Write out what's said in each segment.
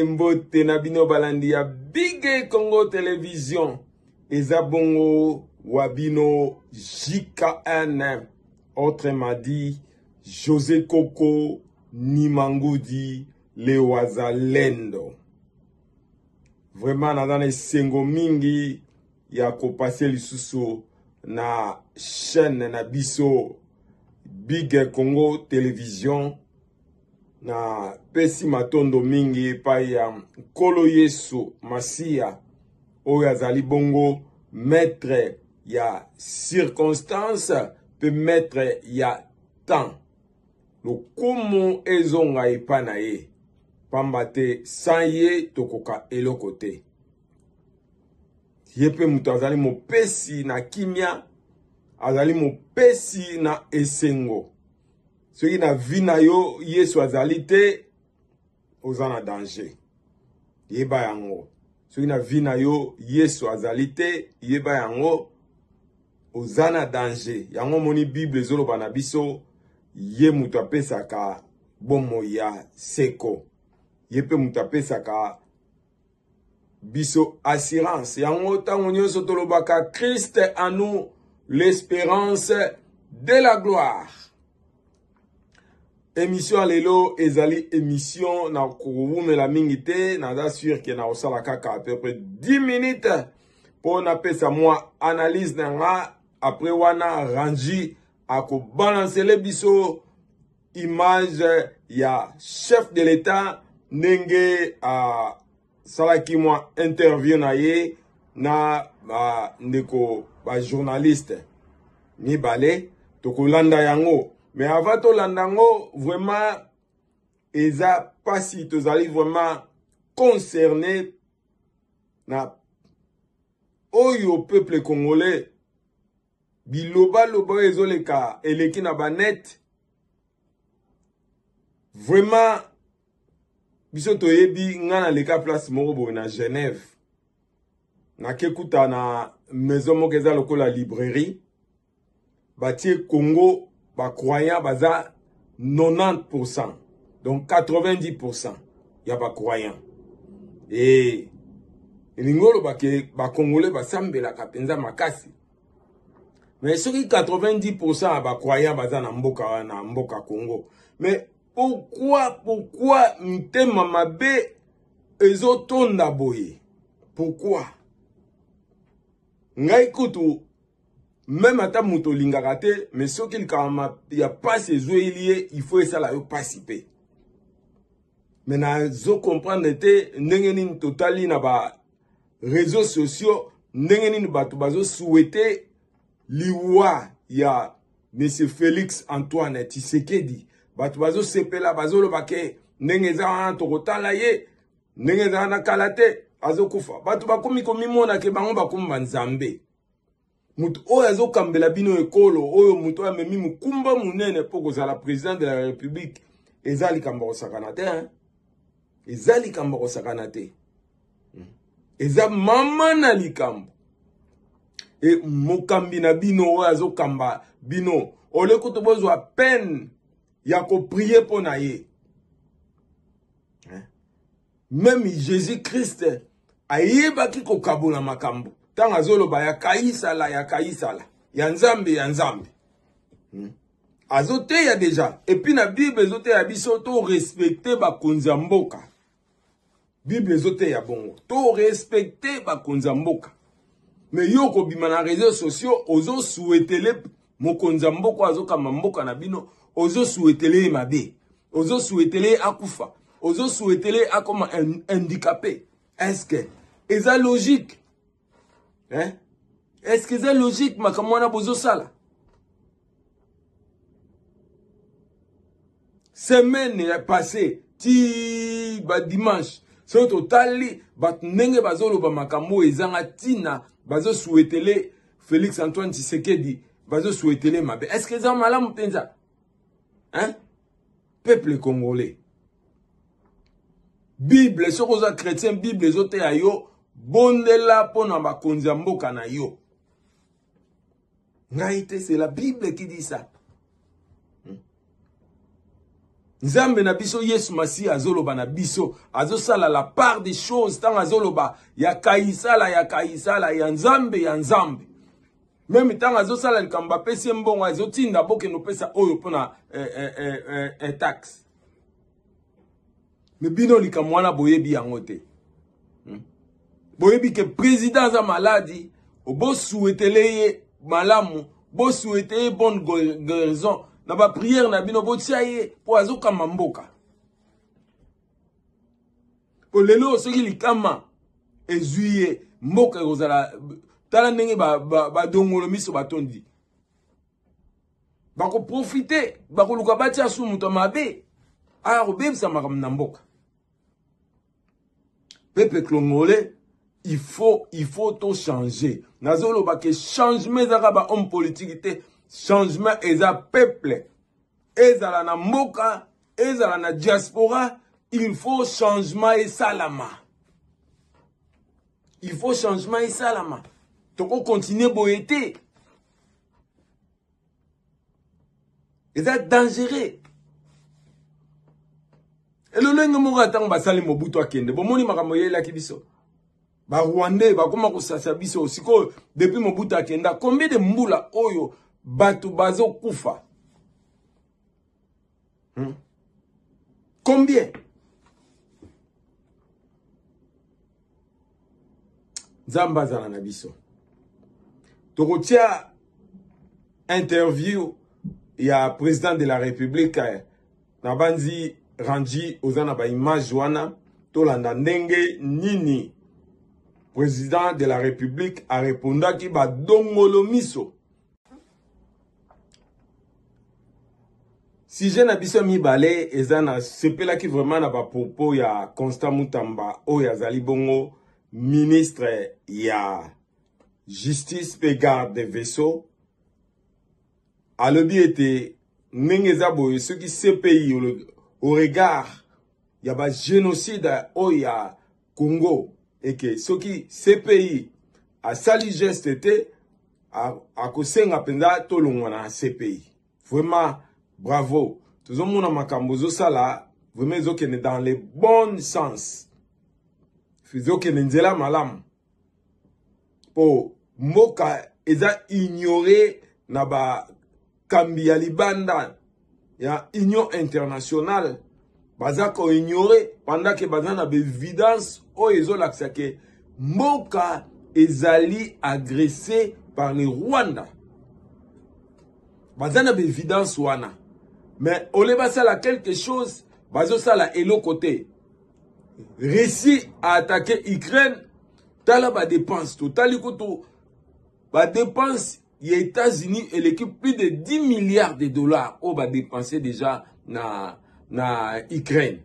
Mbote Nabino balandi ya Big Congo Télévision Ezabongo Wabino JKN. Autrement dit, José Coco Nimangoudi Lewazalendo. Vraiment, dans les sengo mingi ya ko passer lisusu na chaîne na biso Big Congo Télévision. Na pesi matondo mingi pa ya Kolo Yesu Masia oyo azali bongo maître ya circonstance pe maître ya temps. Lokumu ezonga epa na ye pamba te sans ye tokoka eloko te. Ye pe mutu azali mopesi na kimia, azali mopesi na esengo. Soki na vie na yo Yesu azali te ozana danger. Yeba yango. Soki na vie na yo Yesu azali te yeba yango ozana danger. Yango moni Bible ezoloba na biso ye mutu apesaka bomo ya seko. Ye pe mutu apesaka biso assurance. Yango tango nyonso tolobaka Christ en nous l'espérance de la gloire. Émission Alelo ezali émission na koumela mingite na da sûr que na osala kaka à peu près 10 minutes pour na pesa moi analyse na après wana rangi à ko balancer les biso image ya chef de l'état nenge a salaki moi interview na ye na ndeko ba journaliste ni balé to kolanda yango. Mais avant tout l'andango, vraiment, eza pas si tu allez vraiment concerné na oyo peuple congolais. Biloba loba ezoleka eleki na banet. Vraiment, biso toyebi ngana leka place moko na Genève. Na kekuta na maison moko eza lokola librairie. Batie Congo ba croyant baza 90%, donc 90% ya ba croyant. Et lingolo ba congolais ba sambela kapenza makasi. Mais ceux qui 90% ba croyant baza na mboka Congo. Mais pourquoi mtema mabe ezotonda boye. Pourquoi? Ngai kutu même ata muto lingaka te, mais ce qu'il y a pas ces liés, il faut ça la participer. Maintenant, zo comprendre te ndengeni totali na ba réseaux sociaux, ndengeni batu bazo souhaiter liwa ya Monsieur Félix Antoine Tshisekedi. Batu bazo sepela bazo lo bake ndengeza wana tokotala ye, ndengeza wana kalate azo kufa. Batu bakomi komimona ke bango bakomba nzambe. Mutu oyo azokambela bino ekolo oyo mutu oyo amemi mukumba munene po kozala président de la République ezali kamba kosakana te hein? Ezali kamba kosakana te eza mama na likambo e mokambi na bino oyo azokamba bino ole kutu bozwa peine ya koprier mpo na ye même Jésus-Christ ayebaki kokabola makambo tanga zoloba ya kaisala ya nzambe azote ya déjà et puis na Bible ezote ya biso to respecter bakonzi ya mboka. Bible ezote ya bongo to respecter bakonzi ya mboka, mais yo kobima na réseaux sociaux ozo souhaitele mokonzi ya mboka azokama mboka na bino, ozo souhaitele mabe, ozo souhaitele akufa, ozo souhaitele akoma handicapé. Est-ce que eza logique? Hein? Est-ce que c'est logique makamwana bozo sala? Semaine passée, ti ba dimanche, so totali bat nenge bazolo ba makambo ezanga tina bazo souhaitele Félix Antoine Tshisekedi, bazo souhaitele mabe. Est-ce que ça malamu penza? Hein? Peuple congolais. Bible, so koza chrétien Bible ezote ayo bondela pona bakonzi ya mboka na yo. Ngaite, c'est la Bible qui dit ça. Nzambe na biso Yesu Masi azoloba na biso azosala la part des choses tant azoloba ya kaisala ya nzambe. Même tant azosala likamba pesi mbongo azotinda boke no pesa oyo pona tax. Mais bino likamwana boyebi yango te. Boyebi que président za maladi obo souhaitele malamu, bo souhaitele bonne guérison. Na ba prière na bino botia ye po azoka mamboka. Po lelo soki likama ezuye mboka kozala tala ndenge ba dongolo miso batondi. Bako profiter, bako luka batia su muto mabe. A robebisa makam na mboka. Peuple congolais, il faut tout changer. Nazolo ba ke changement zaka ba homme politique te. Changement eza peuple, ezala na mboka, ezala na diaspora, il faut changement et salama. Il faut changement et salama. Toko continuer boyete. Eza dangereux. Et le lengo mora tang basali Mobutu akende. Bomoni makambo yela kibiso. Ba Rwandais ba koma ko sasa biso siko depuis Mobutu akenda. Combien de mbula oyo batu bazo kufa? Combien? Zamba zala na biso. Tokotia interview ya président de la République na banzi ranji ozana ba image wana tolanda ndenge nini président de la République a répondaki ba dongolo miso. Si je na biso mibale ezana sepela ki vraiment na ba propos ya Constant Mutamba o ya zali bongo ministre ya justice pe garde des vaisseaux alobi ete ndenge za boye soki CPI au regard ya ba génocide o ya Congo et que soki CPI a sali geste te a kosenga penza tolongwa na CPI. Vraiment bravo. Tout le monde a makambo sala vraiment ezokene dans le bon sens. Fizokene nzela malam. Po mboka eza ignoré na ba kambi ya libanda ya union internationale baza ko ignorer pendant que baza na évidence o ezolakisa ke mboka ezali agressé par le Rwanda. Baza na évidence wana. Mais ole basala quelque chose, bazo sala elo côté. Russie a attaqué Ukraine, tala ba dépense totali koto ba dépense les États-Unis et l'équipe plus de 10 milliards de dollars au va dépenser déjà na Ukraine.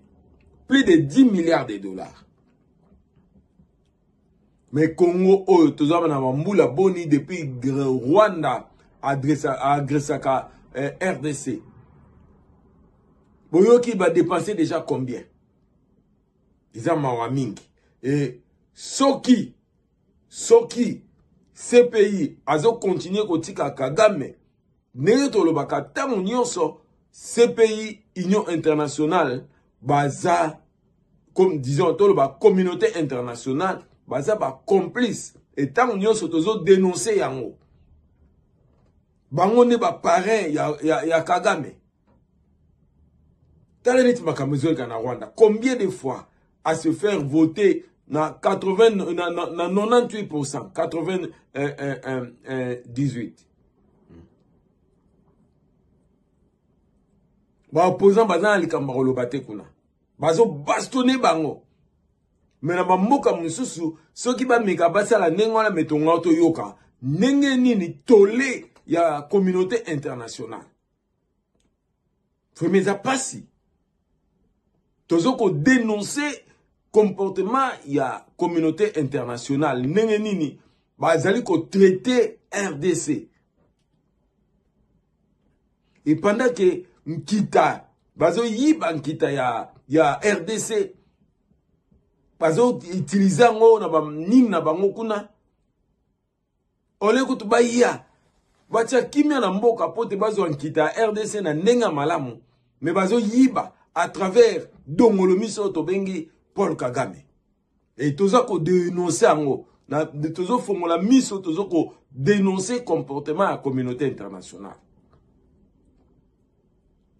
Plus de 10 milliards de dollars. Mais Congo, oh, tout ça, na mambula boni depuis Rwanda agressé à RDC. Boyoki va dépenser déjà combien? Ils ont mawamingi. Et Soki, ces pays, azo continuer kotika Kagame. Neye tolobaka tango nyonso, ces pays, Union internationale, baza, comme disons, toloba communauté internationale, baza ba complice. Et tango nyonso tozo dénoncer yango. Bango ne ba parrain ya Kagame. Talenit makamezol kana Rwanda. Combien de fois à se faire voter na 98%, 98. Ba opposant bazan alikamba kolobate kuna. Bazo bastonner bango. Mais na mboka mususu soki ba meka basala nengo la metonga auto yoka. Nenge nini tolé ya communauté internationale. Femeza pasi. Tozoko dénoncer comportement ya communauté internationale. Nenge nini bazali ko traiter RDC. Et pendant que Nkita bazo yiba Nkita ya RDC bazo utiliser ngo na ba nini na bango kuna ole kutuba ya bacha kimia na mboka pote bazo Nkita RDC na nenga malamu mais bazo yiba à travers Dongolomiso Tobengi Paul Kagame. Et tozo ko dénoncer ngo na tozo fongola miso tozo ko dénoncer comportement à la communauté internationale.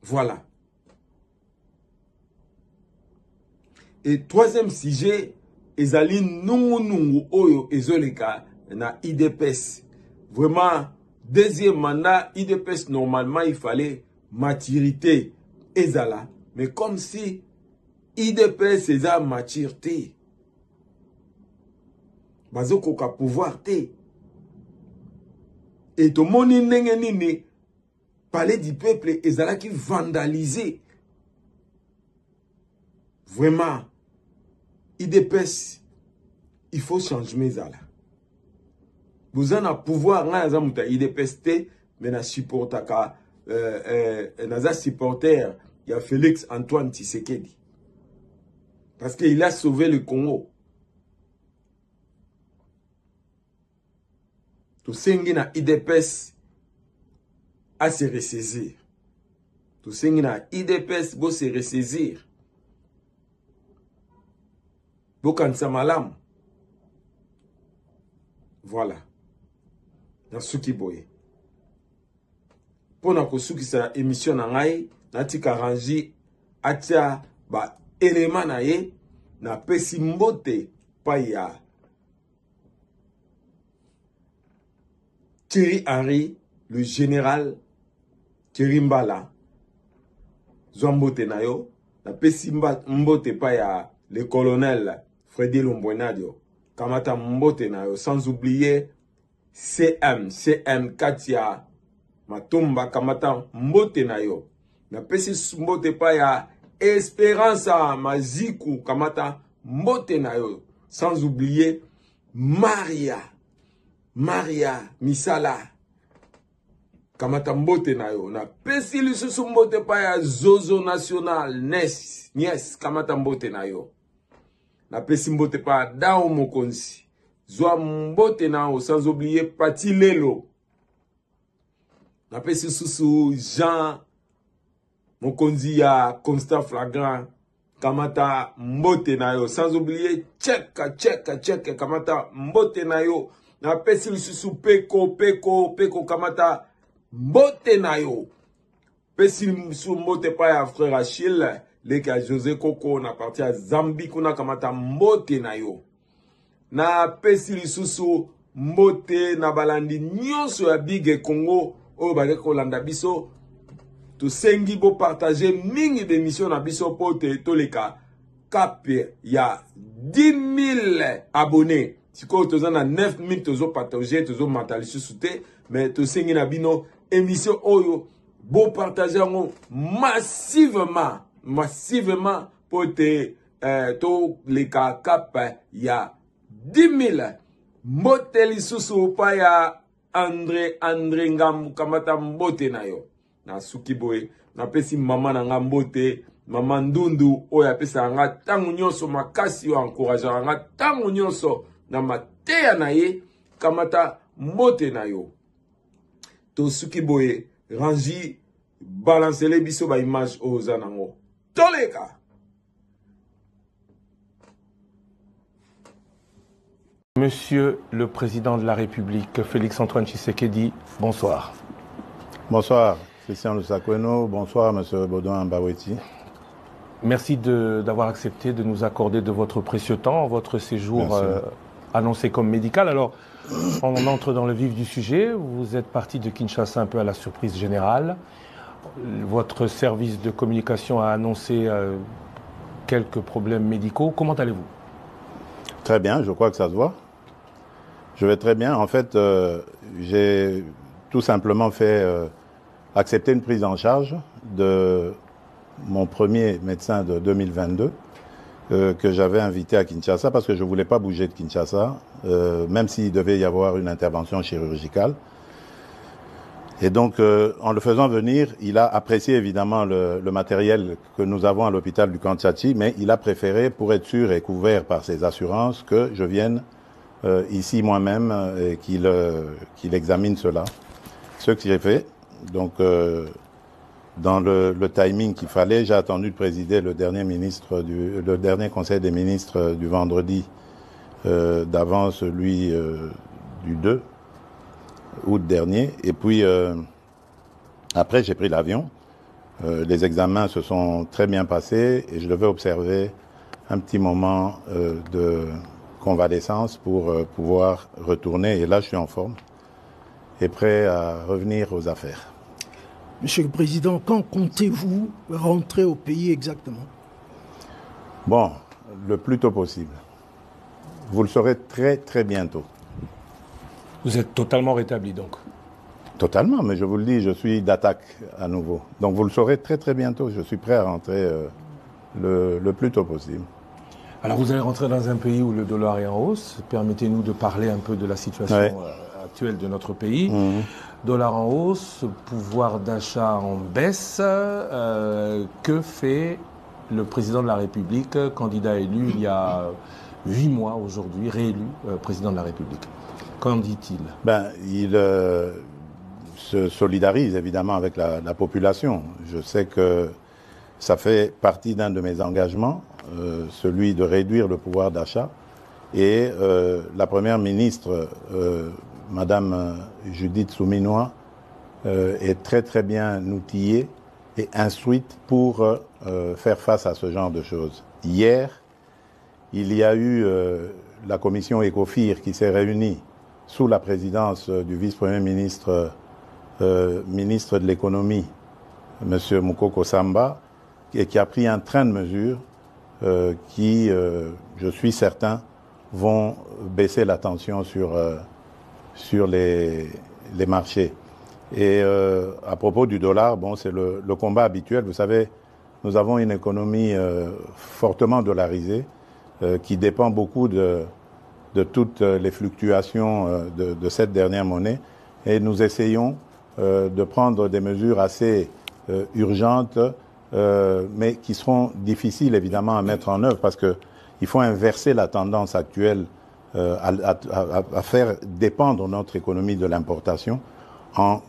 Voilà. Et troisième sujet, ezali nungu oyo ezoleka na IDPS. Vraiment, deuxième mandat, IDPS normalement il fallait maturité ezala. Mais comme si IDPS eza maturité. Bazoko ka pouvoir te. Et to moni nenge nini palais du peuple ezala qui vandalisé. Vraiment, IDPS, il faut changer mes ala. Vous en avez pouvoir, n'a IDPS te, mais na supportaka, n'a supporter, il y a Félix Antoine Tshisekedi. Parce qu'il a sauvé le Congo. Tout sengi na IDPS à se ressaisir. Tout sengi na IDPS bo se ressaisir. Bokansa malam. Voilà. Dans Suki Boye. Pour na kosuki sa émission na ngai, na tika rangi atia ba élément na ye na pesi mbote pa ya Thierry Henry, le général Thierry Mbala. Zombote na yo na pesi mbote pa ya le colonel Freddy Lombwenadio. Kamata mbote na yo, sans oublier CM Katia Matumba kamata mbote na yo. Na pesi mbote pa ya Esperanza Maziku kamata mbote na yo. Sans oublier Maria Misala kamata mbote na yo. Na pesi lisusu mbote pa ya Zozo National Nies kamata mbote na yo. Na pesi mbote pa Dao Mokonzi. Zwa mbote na yo, sans oublier Pati Lelo. Na pesi susu Jean Mokonzi ya Constant Flagrant kamata mbote na yo. Sans oublier Cheka kamata mbote na yo. Na pesi susu Peko kamata mbote na yo. Pesi susu mbote pa ya frère Achille leka José Koko na parti ya Zambie kuna kamata mbote na yo. Na pesi lisusu mbote na balandi nyonso ya Big Congo oyo bale kolanda biso. To sengi bo partager mingi d'émission na biso pote toleka cap ya 10 000 abonnés. Siko toza na 9 000 tozo partager tozo mentaliser soute mais to sengi na bino émission oyo bo partager ngo massivement pote to leka cap ya 10 000 mbote lisusu pa ya André Ngambu kamata mbote na yo. Na suki boye na pesi mama na nga mbote mama Ndundu oya pesa nga tangu nyonso makasi yo encourager nga tangu nyonso na mateya na ye kamata mbote na yo. To suki boye rangi balancele biso ba image oza nango toleka. Monsieur le Président de la République, Félix-Antoine Tshisekedi, bonsoir. Bonsoir, Christian Lusakweno. Bonsoir, Monsieur Baudouin Mbaweti. Merci d'avoir accepté de nous accorder de votre précieux temps, votre séjour annoncé comme médical. Alors, on entre dans le vif du sujet. Vous êtes parti de Kinshasa un peu à la surprise générale. Votre service de communication a annoncé quelques problèmes médicaux. Comment allez-vous? Très bien, je crois que ça se voit. Je vais très bien. En fait, j'ai tout simplement fait accepter une prise en charge de mon premier médecin de 2022 que j'avais invité à Kinshasa parce que je ne voulais pas bouger de Kinshasa, même s'il devait y avoir une intervention chirurgicale. Et donc, en le faisant venir, il a apprécié évidemment le matériel que nous avons à l'hôpital du Kantiachi, mais il a préféré, pour être sûr et couvert par ses assurances, que je vienne ici moi-même et qu'il examine cela. Ce que j'ai fait. Donc, dans le timing qu'il fallait, j'ai attendu de présider le dernier conseil des ministres du vendredi d'avant celui du 2 août dernier. Et puis, après, j'ai pris l'avion. Les examens se sont très bien passés et je devais observer un petit moment de convalescence pour pouvoir retourner. Et là, je suis en forme et prêt à revenir aux affaires. Monsieur le Président, quand comptez-vous rentrer au pays exactement? Bon, le plus tôt possible. Vous le saurez très très bientôt. Vous êtes totalement rétabli donc? Totalement, mais je vous le dis, je suis d'attaque à nouveau. Donc vous le saurez très très bientôt. Je suis prêt à rentrer le plus tôt possible. Alors vous allez rentrer dans un pays où le dollar est en hausse. Permettez-nous de parler un peu de la situation actuelle de notre pays. Dollar en hausse, pouvoir d'achat en baisse. Que fait le président de la République, candidat élu il y a 8 mois aujourd'hui, réélu président de la République? Qu'en dit-il? Il se solidarise évidemment avec la population. Je sais que ça fait partie d'un de mes engagements, celui de réduire le pouvoir d'achat. Et la première ministre, Madame Judith Souminois, est très très bien outillée et instruite pour faire face à ce genre de choses. Hier, il y a eu la commission ECOFIR qui s'est réunie sous la présidence du vice-premier ministre, ministre de l'économie, M. Moukoko Samba, et qui a pris un train de mesures qui, je suis certain, vont baisser la tension sur les marchés. Et à propos du dollar, bon, c'est le combat habituel. Vous savez, nous avons une économie fortement dollarisée qui dépend beaucoup de toutes les fluctuations de cette dernière monnaie. Et nous essayons de prendre des mesures assez urgentes, mais qui seront difficiles évidemment à mettre en œuvre parce qu'il faut inverser la tendance actuelle à faire dépendre notre économie de l'importation en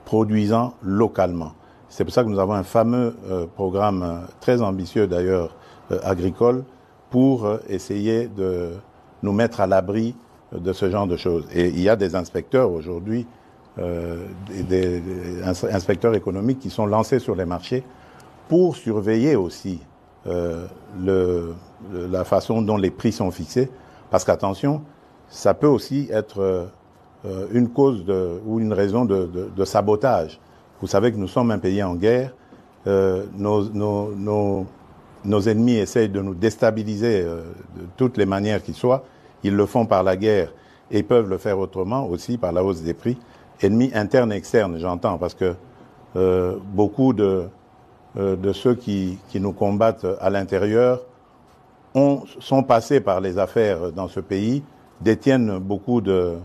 produisant localement. C'est pour ça que nous avons un fameux programme très ambitieux d'ailleurs agricole pour essayer de nous mettre à l'abri de ce genre de choses. Et il y a des inspecteurs aujourd'hui, des inspecteurs économiques qui sont lancés sur les marchés pour surveiller aussi la façon dont les prix sont fixés. Parce qu'attention, ça peut aussi être une cause ou une raison de sabotage. Vous savez que nous sommes un pays en guerre. Nos ennemis essayent de nous déstabiliser de toutes les manières qui soient. Ils le font par la guerre et peuvent le faire autrement aussi par la hausse des prix. Ennemis internes et externes, j'entends, parce que beaucoup de ceux qui nous combattent à l'intérieur sont passés par les affaires dans ce pays, détiennent beaucoup de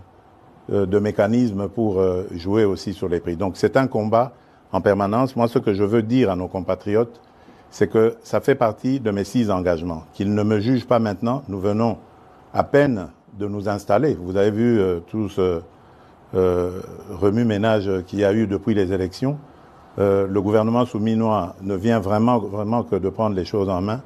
mécanismes pour jouer aussi sur les prix. Donc c'est un combat en permanence. Moi, ce que je veux dire à nos compatriotes, c'est que ça fait partie de mes 6 engagements. Qu'ils ne me jugent pas maintenant. Nous venons à peine de nous installer. Vous avez vu tout ce remue-ménage qu'il y a eu depuis les élections. Le gouvernement souminois ne vient vraiment que de prendre les choses en main.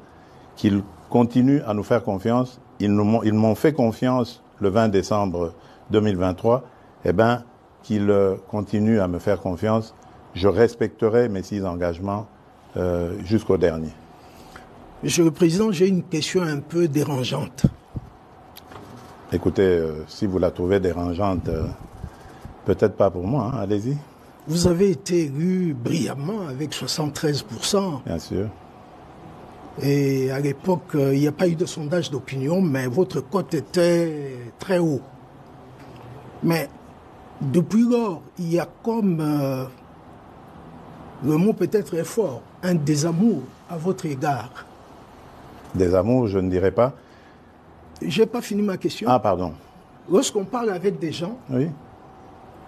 Qu'ils continuent à nous faire confiance. Ils m'ont fait confiance le 20 décembre 2023. Eh bien, qu'ils continuent à me faire confiance. Je respecterai mes 6 engagements jusqu'au dernier. Monsieur le Président, j'ai une question un peu dérangeante. Écoutez, si vous la trouvez dérangeante, peut-être pas pour moi, hein, allez-y. Vous avez été élu brillamment avec 73%. Bien sûr. Et à l'époque, il n'y a pas eu de sondage d'opinion, mais votre cote était très haut. Mais depuis lors, il y a comme, le mot peut-être est fort, un désamour à votre égard. Désamour, je ne dirais pas. Je n'ai pas fini ma question. Ah, pardon. Lorsqu'on parle avec des gens, oui.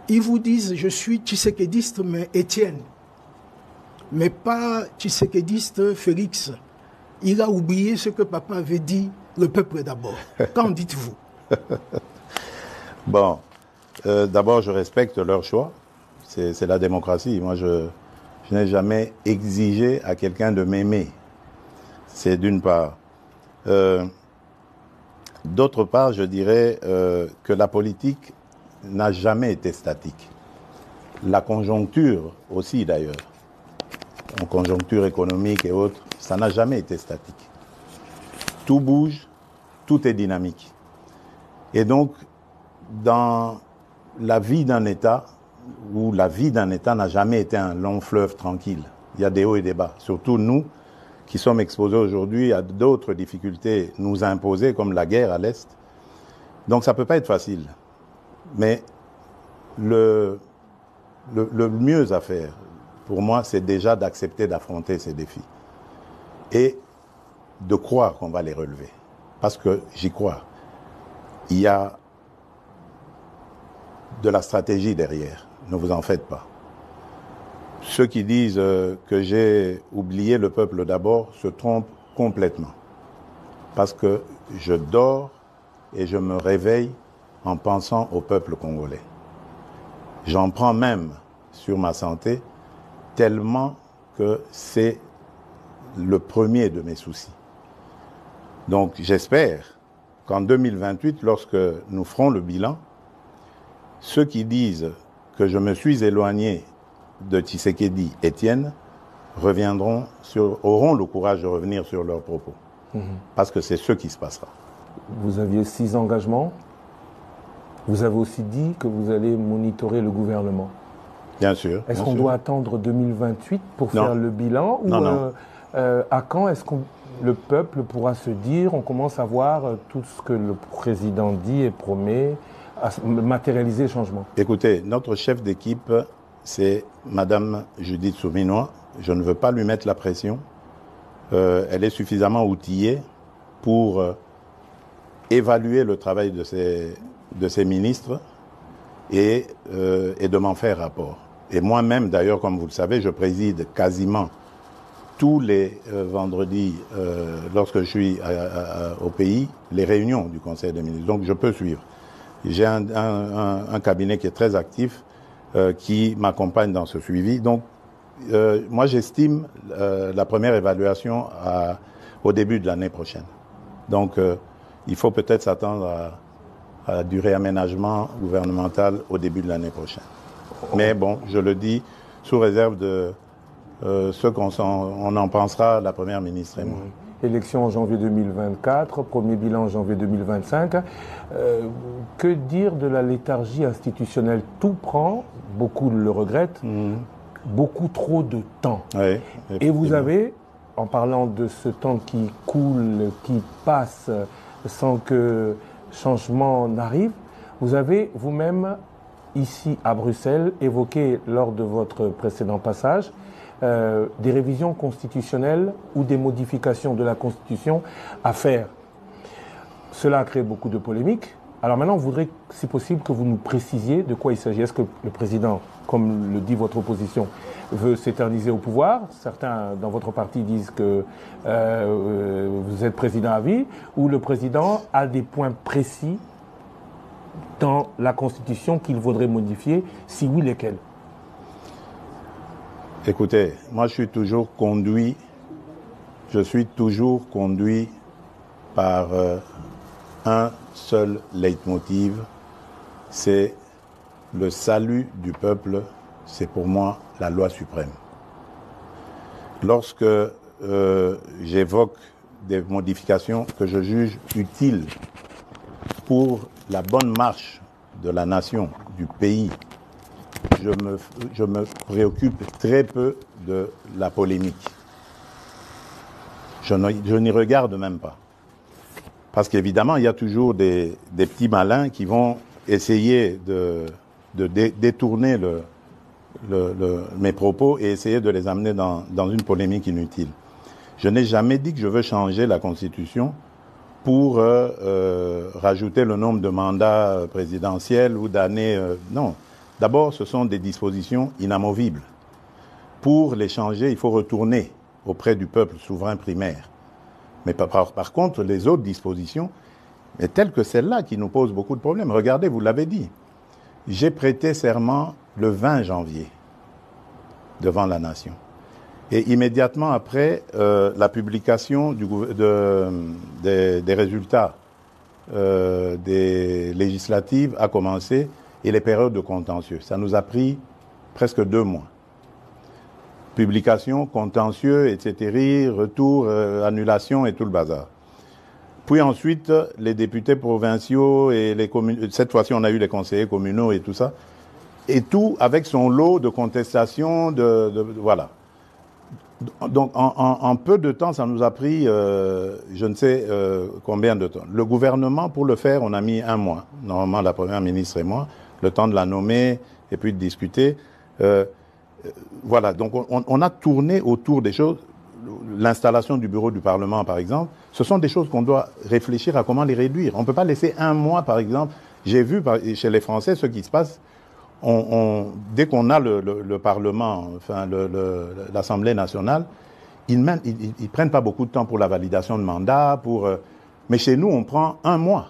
Ils vous disent « je suis tshisekédiste, mais Étienne ». Mais pas tshisekédiste Félix. Il a oublié ce que papa avait dit, le peuple d'abord. Qu'en dites-vous? Bon, d'abord, je respecte leur choix. C'est la démocratie. Moi, je n'ai jamais exigé à quelqu'un de m'aimer. C'est d'une part. D'autre part, je dirais que la politique n'a jamais été statique. La conjoncture aussi, d'ailleurs, en conjoncture économique et autres, ça n'a jamais été statique. Tout bouge, tout est dynamique. Et donc, dans la vie d'un État, où la vie d'un État n'a jamais été un long fleuve tranquille, il y a des hauts et des bas. Surtout nous, qui sommes exposés aujourd'hui à d'autres difficultés nous imposées, comme la guerre à l'Est. Donc ça ne peut pas être facile. Mais le mieux à faire, pour moi, c'est déjà d'accepter d'affronter ces défis. Et de croire qu'on va les relever. Parce que j'y crois. Il y a de la stratégie derrière. Ne vous en faites pas. Ceux qui disent que j'ai oublié le peuple d'abord se trompent complètement. Parce que je dors et je me réveille en pensant au peuple congolais. J'en prends même sur ma santé tellement que c'est le premier de mes soucis. Donc j'espère qu'en 2028, lorsque nous ferons le bilan, ceux qui disent que je me suis éloigné de Tshisekedi Étienne auront le courage de revenir sur leurs propos. Parce que c'est ce qui se passera. Vous aviez 6 engagements. Vous avez aussi dit que vous allez monitorer le gouvernement. Bien sûr. Est-ce qu'on doit attendre 2028 pour faire le bilan? Ou non. À quand est-ce que le peuple pourra se dire, on commence à voir tout ce que le président dit et promet, à matérialiser le changement? Écoutez, notre chef d'équipe, c'est Madame Judith Souminois. Je ne veux pas lui mettre la pression. Elle est suffisamment outillée pour évaluer le travail de ses ministres et de m'en faire rapport. Et moi-même, d'ailleurs, comme vous le savez, je préside quasiment tous les vendredis, lorsque je suis au pays, les réunions du Conseil des ministres. Donc je peux suivre. J'ai un cabinet qui est très actif, qui m'accompagne dans ce suivi. Donc moi j'estime la première évaluation au début de l'année prochaine. Donc il faut peut-être s'attendre à du réaménagement gouvernemental au début de l'année prochaine. Mais bon, je le dis sous réserve ce qu'on en pensera, la Première ministre et moi. Élection en janvier 2024, premier bilan en janvier 2025. Que dire de la léthargie institutionnelle? Tout prend, beaucoup le regrettent, beaucoup trop de temps. Oui, et vous avez, en parlant de ce temps qui coule, qui passe sans que changement n'arrive, vous avez vous-même, ici à Bruxelles, évoqué lors de votre précédent passage, des révisions constitutionnelles ou des modifications de la Constitution à faire. Cela a créé beaucoup de polémiques. Alors maintenant, on voudrait, si possible, que vous nous précisiez de quoi il s'agit. Est-ce que le président, comme le dit votre opposition, veut s'éterniser au pouvoir? Certains dans votre parti disent que vous êtes président à vie, ou le président a des points précis dans la Constitution qu'il faudrait modifier, si oui, lesquels? Écoutez, moi je suis toujours conduit par un seul leitmotiv, c'est le salut du peuple, c'est pour moi la loi suprême. Lorsque j'évoque des modifications que je juge utiles pour la bonne marche de la nation, du pays, je me préoccupe très peu de la polémique. Je n'y regarde même pas. Parce qu'évidemment, il y a toujours des petits malins qui vont essayer de détourner mes propos et essayer de les amener dans une polémique inutile. Je n'ai jamais dit que je veux changer la Constitution pour rajouter le nombre de mandats présidentiels ou d'années. Non. D'abord, ce sont des dispositions inamovibles. Pour les changer, il faut retourner auprès du peuple souverain primaire. Mais par contre, les autres dispositions, telles que celle-là, qui nous posent beaucoup de problèmes. Regardez, vous l'avez dit, j'ai prêté serment le 20 janvier devant la nation. Et immédiatement après, la publication des résultats des législatives a commencé et les périodes de contentieux. Ça nous a pris presque 2 mois. Publication, contentieux, etc., retour, annulation et tout le bazar. Puis ensuite, les députés provinciaux et les communes, cette fois-ci on a eu les conseillers communaux et tout ça, et tout avec son lot de contestations, voilà. Donc en peu de temps, ça nous a pris je ne sais combien de temps. Le gouvernement, pour le faire, on a mis 1 mois. Normalement, la Première ministre et moi, le temps de la nommer et puis de discuter. Voilà, donc on a tourné autour des choses. L'installation du bureau du Parlement, par exemple, ce sont des choses qu'on doit réfléchir à comment les réduire. On ne peut pas laisser 1 mois, par exemple. J'ai vu chez les Français ce qui se passe. Dès qu'on a le Parlement, enfin l'Assemblée nationale, ils prennent pas beaucoup de temps pour la validation de mandat. Mais chez nous, on prend 1 mois.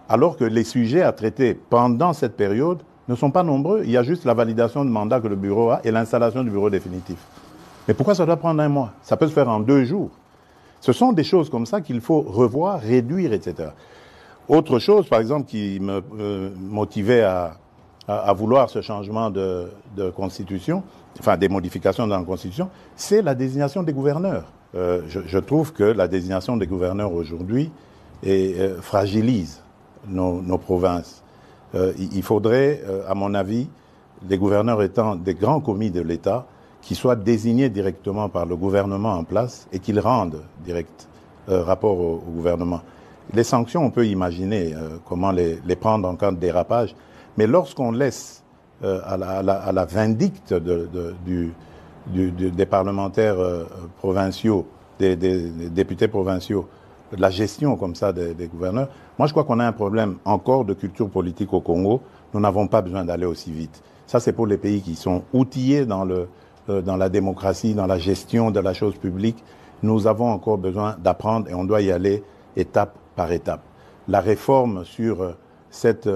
Alors que les sujets à traiter pendant cette période ne sont pas nombreux. Il y a juste la validation de mandat que le bureau a et l'installation du bureau définitif. Mais pourquoi ça doit prendre 1 mois? Ça peut se faire en 2 jours. Ce sont des choses comme ça qu'il faut revoir, réduire, etc. Autre chose, par exemple, qui me motivait à vouloir ce changement de constitution, enfin des modifications dans la constitution, c'est la désignation des gouverneurs. Je trouve que la désignation des gouverneurs aujourd'hui fragilise nos provinces. Il faudrait, à mon avis, les gouverneurs étant des grands commis de l'État, qui soient désignés directement par le gouvernement en place et qu'ils rendent direct rapport au gouvernement. Les sanctions, on peut imaginer comment les prendre en cas de dérapage, mais lorsqu'on laisse à la vindicte des parlementaires provinciaux, des députés provinciaux, la gestion comme ça des gouverneurs, moi je crois qu'on a un problème encore de culture politique au Congo. Nous n'avons pas besoin d'aller aussi vite. Ça, c'est pour les pays qui sont outillés dans la démocratie, dans la gestion de la chose publique. Nous avons encore besoin d'apprendre et on doit y aller étape par étape. La réforme sur cet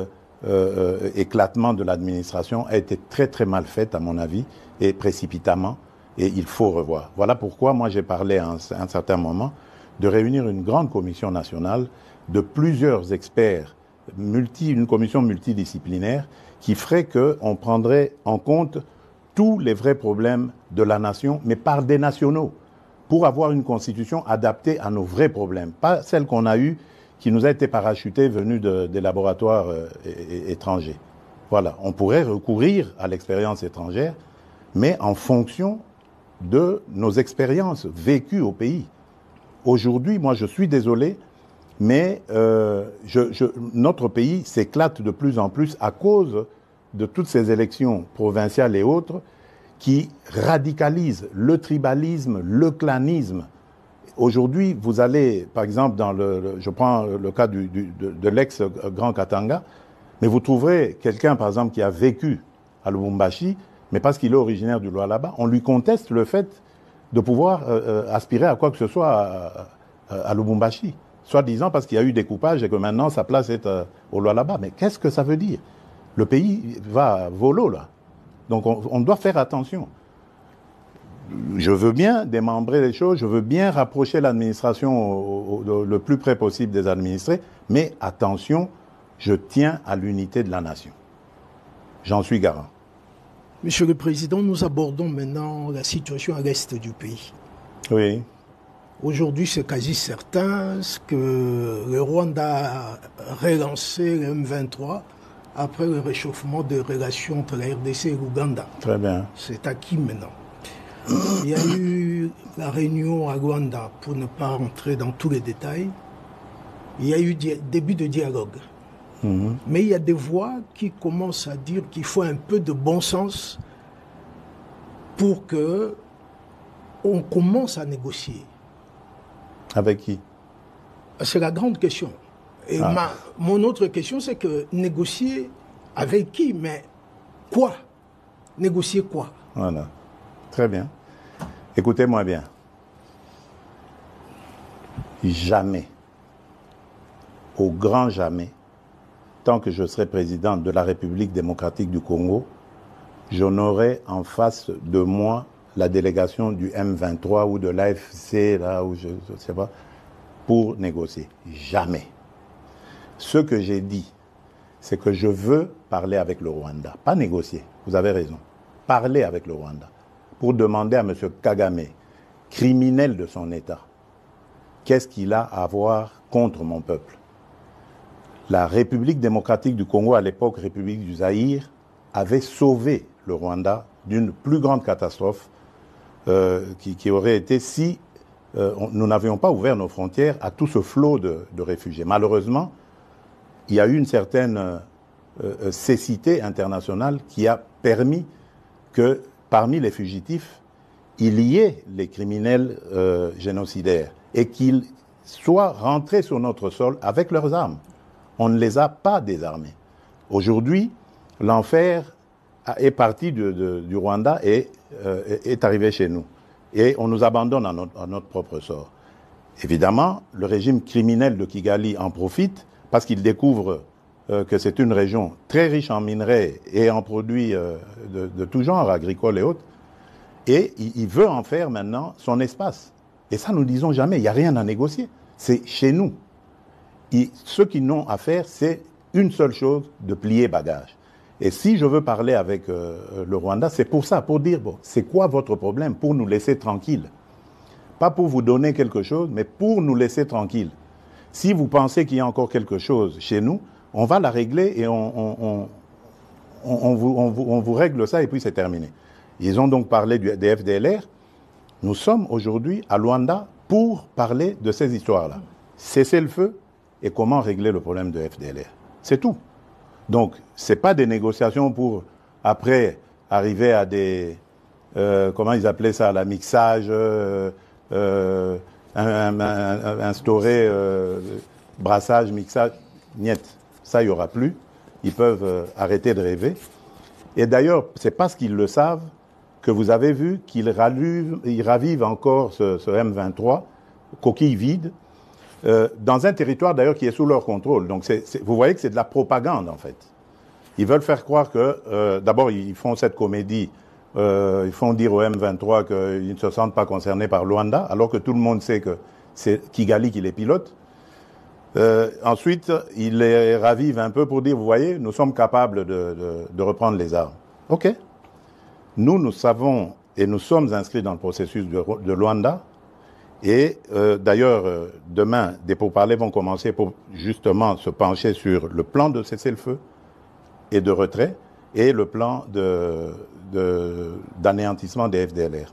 éclatement de l'administration a été très très mal faite à mon avis et précipitamment et il faut revoir. Voilà pourquoi moi j'ai parlé à un certain moment de réunir une grande commission nationale de plusieurs experts, une commission multidisciplinaire qui ferait qu'on prendrait en compte tous les vrais problèmes de la nation, mais par des nationaux, pour avoir une constitution adaptée à nos vrais problèmes, pas celle qu'on a eue, qui nous a été parachutée venue des laboratoires étrangers. Voilà, on pourrait recourir à l'expérience étrangère, mais en fonction de nos expériences vécues au pays. Aujourd'hui, moi je suis désolé, mais notre pays s'éclate de plus en plus à cause de toutes ces élections provinciales et autres qui radicalisent le tribalisme, le clanisme. Aujourd'hui, vous allez, par exemple, je prends le cas de l'ex-Grand Katanga, mais vous trouverez quelqu'un, par exemple, qui a vécu à Lubumbashi, mais parce qu'il est originaire du Lualaba, on lui conteste le fait de pouvoir aspirer à quoi que ce soit à Lubumbashi, soi-disant parce qu'il y a eu découpage et que maintenant sa place est au Lualaba. Mais qu'est-ce que ça veut dire? Le pays va volo, là. Donc on doit faire attention. Je veux bien démembrer les choses, je veux bien rapprocher l'administration le plus près possible des administrés, mais attention, je tiens à l'unité de la nation. J'en suis garant. Monsieur le Président, nous abordons maintenant la situation à l'est du pays. Oui. Aujourd'hui, c'est quasi certain que le Rwanda a relancé le M23 après le réchauffement des relations entre la RDC et l'Ouganda. Très bien. C'est acquis maintenant. Il y a eu la réunion à Rwanda, pour ne pas rentrer dans tous les détails. Il y a eu début de dialogue. Mais il y a des voix qui commencent à dire qu'il faut un peu de bon sens pour que on commence à négocier. Avec qui? C'est la grande question. Et mon autre question, c'est que négocier avec qui? Mais quoi? Négocier quoi? Voilà. Très bien. Écoutez-moi bien. Jamais, au grand jamais, tant que je serai président de la République démocratique du Congo, je n'aurai en face de moi la délégation du M23 ou de l'AFC, là où je ne sais pas, pour négocier. Jamais. Ce que j'ai dit, c'est que je veux parler avec le Rwanda, pas négocier, vous avez raison, parler avec le Rwanda, pour demander à M. Kagame, criminel de son État, qu'est-ce qu'il a à voir contre mon peuple. La République démocratique du Congo, à l'époque République du Zaïre, avait sauvé le Rwanda d'une plus grande catastrophe qui aurait été si nous n'avions pas ouvert nos frontières à tout ce flot de réfugiés. Malheureusement, il y a eu une certaine cécité internationale qui a permis que parmi les fugitifs, il y ait les criminels génocidaires et qu'ils soient rentrés sur notre sol avec leurs armes. On ne les a pas désarmés. Aujourd'hui, l'enfer est parti du Rwanda et est arrivé chez nous. Et on nous abandonne à notre propre sort. Évidemment, le régime criminel de Kigali en profite parce qu'il découvre que c'est une région très riche en minerais et en produits de tout genre, agricoles et autres. Et il veut en faire maintenant son espace. Et ça, nous disons jamais, il n'y a rien à négocier. C'est chez nous. Ce qu'ils n'ont à faire, c'est une seule chose, de plier bagage. Et si je veux parler avec le Rwanda, c'est pour ça, pour dire, bon, c'est quoi votre problème, pour nous laisser tranquilles. Pas pour vous donner quelque chose, mais pour nous laisser tranquilles. Si vous pensez qu'il y a encore quelque chose chez nous, on va la régler et on vous règle ça et puis c'est terminé. Ils ont donc parlé des FDLR. Nous sommes aujourd'hui à Luanda pour parler de ces histoires-là. Cesser le feu et comment régler le problème de FDLR. C'est tout. Donc, ce n'est pas des négociations pour, après, arriver à des... comment ils appelaient ça, la mixage, instaurer brassage, mixage. Niet. Ça, il n'y aura plus. Ils peuvent arrêter de rêver. Et d'ailleurs, c'est parce qu'ils le savent que vous avez vu qu'ils ravivent encore ce M23, coquille vide, dans un territoire d'ailleurs qui est sous leur contrôle. Donc vous voyez que c'est de la propagande en fait. Ils veulent faire croire que, d'abord ils font cette comédie, ils font dire au M23 qu'ils ne se sentent pas concernés par Luanda, alors que tout le monde sait que c'est Kigali qui les pilote. Ensuite, ils les ravivent un peu pour dire, vous voyez, nous sommes capables de reprendre les armes. Ok. Nous savons et nous sommes inscrits dans le processus de Luanda. Et d'ailleurs, demain, des pourparlers vont commencer pour justement se pencher sur le plan de cessez-le-feu et de retrait et le plan d'anéantissement des FDLR.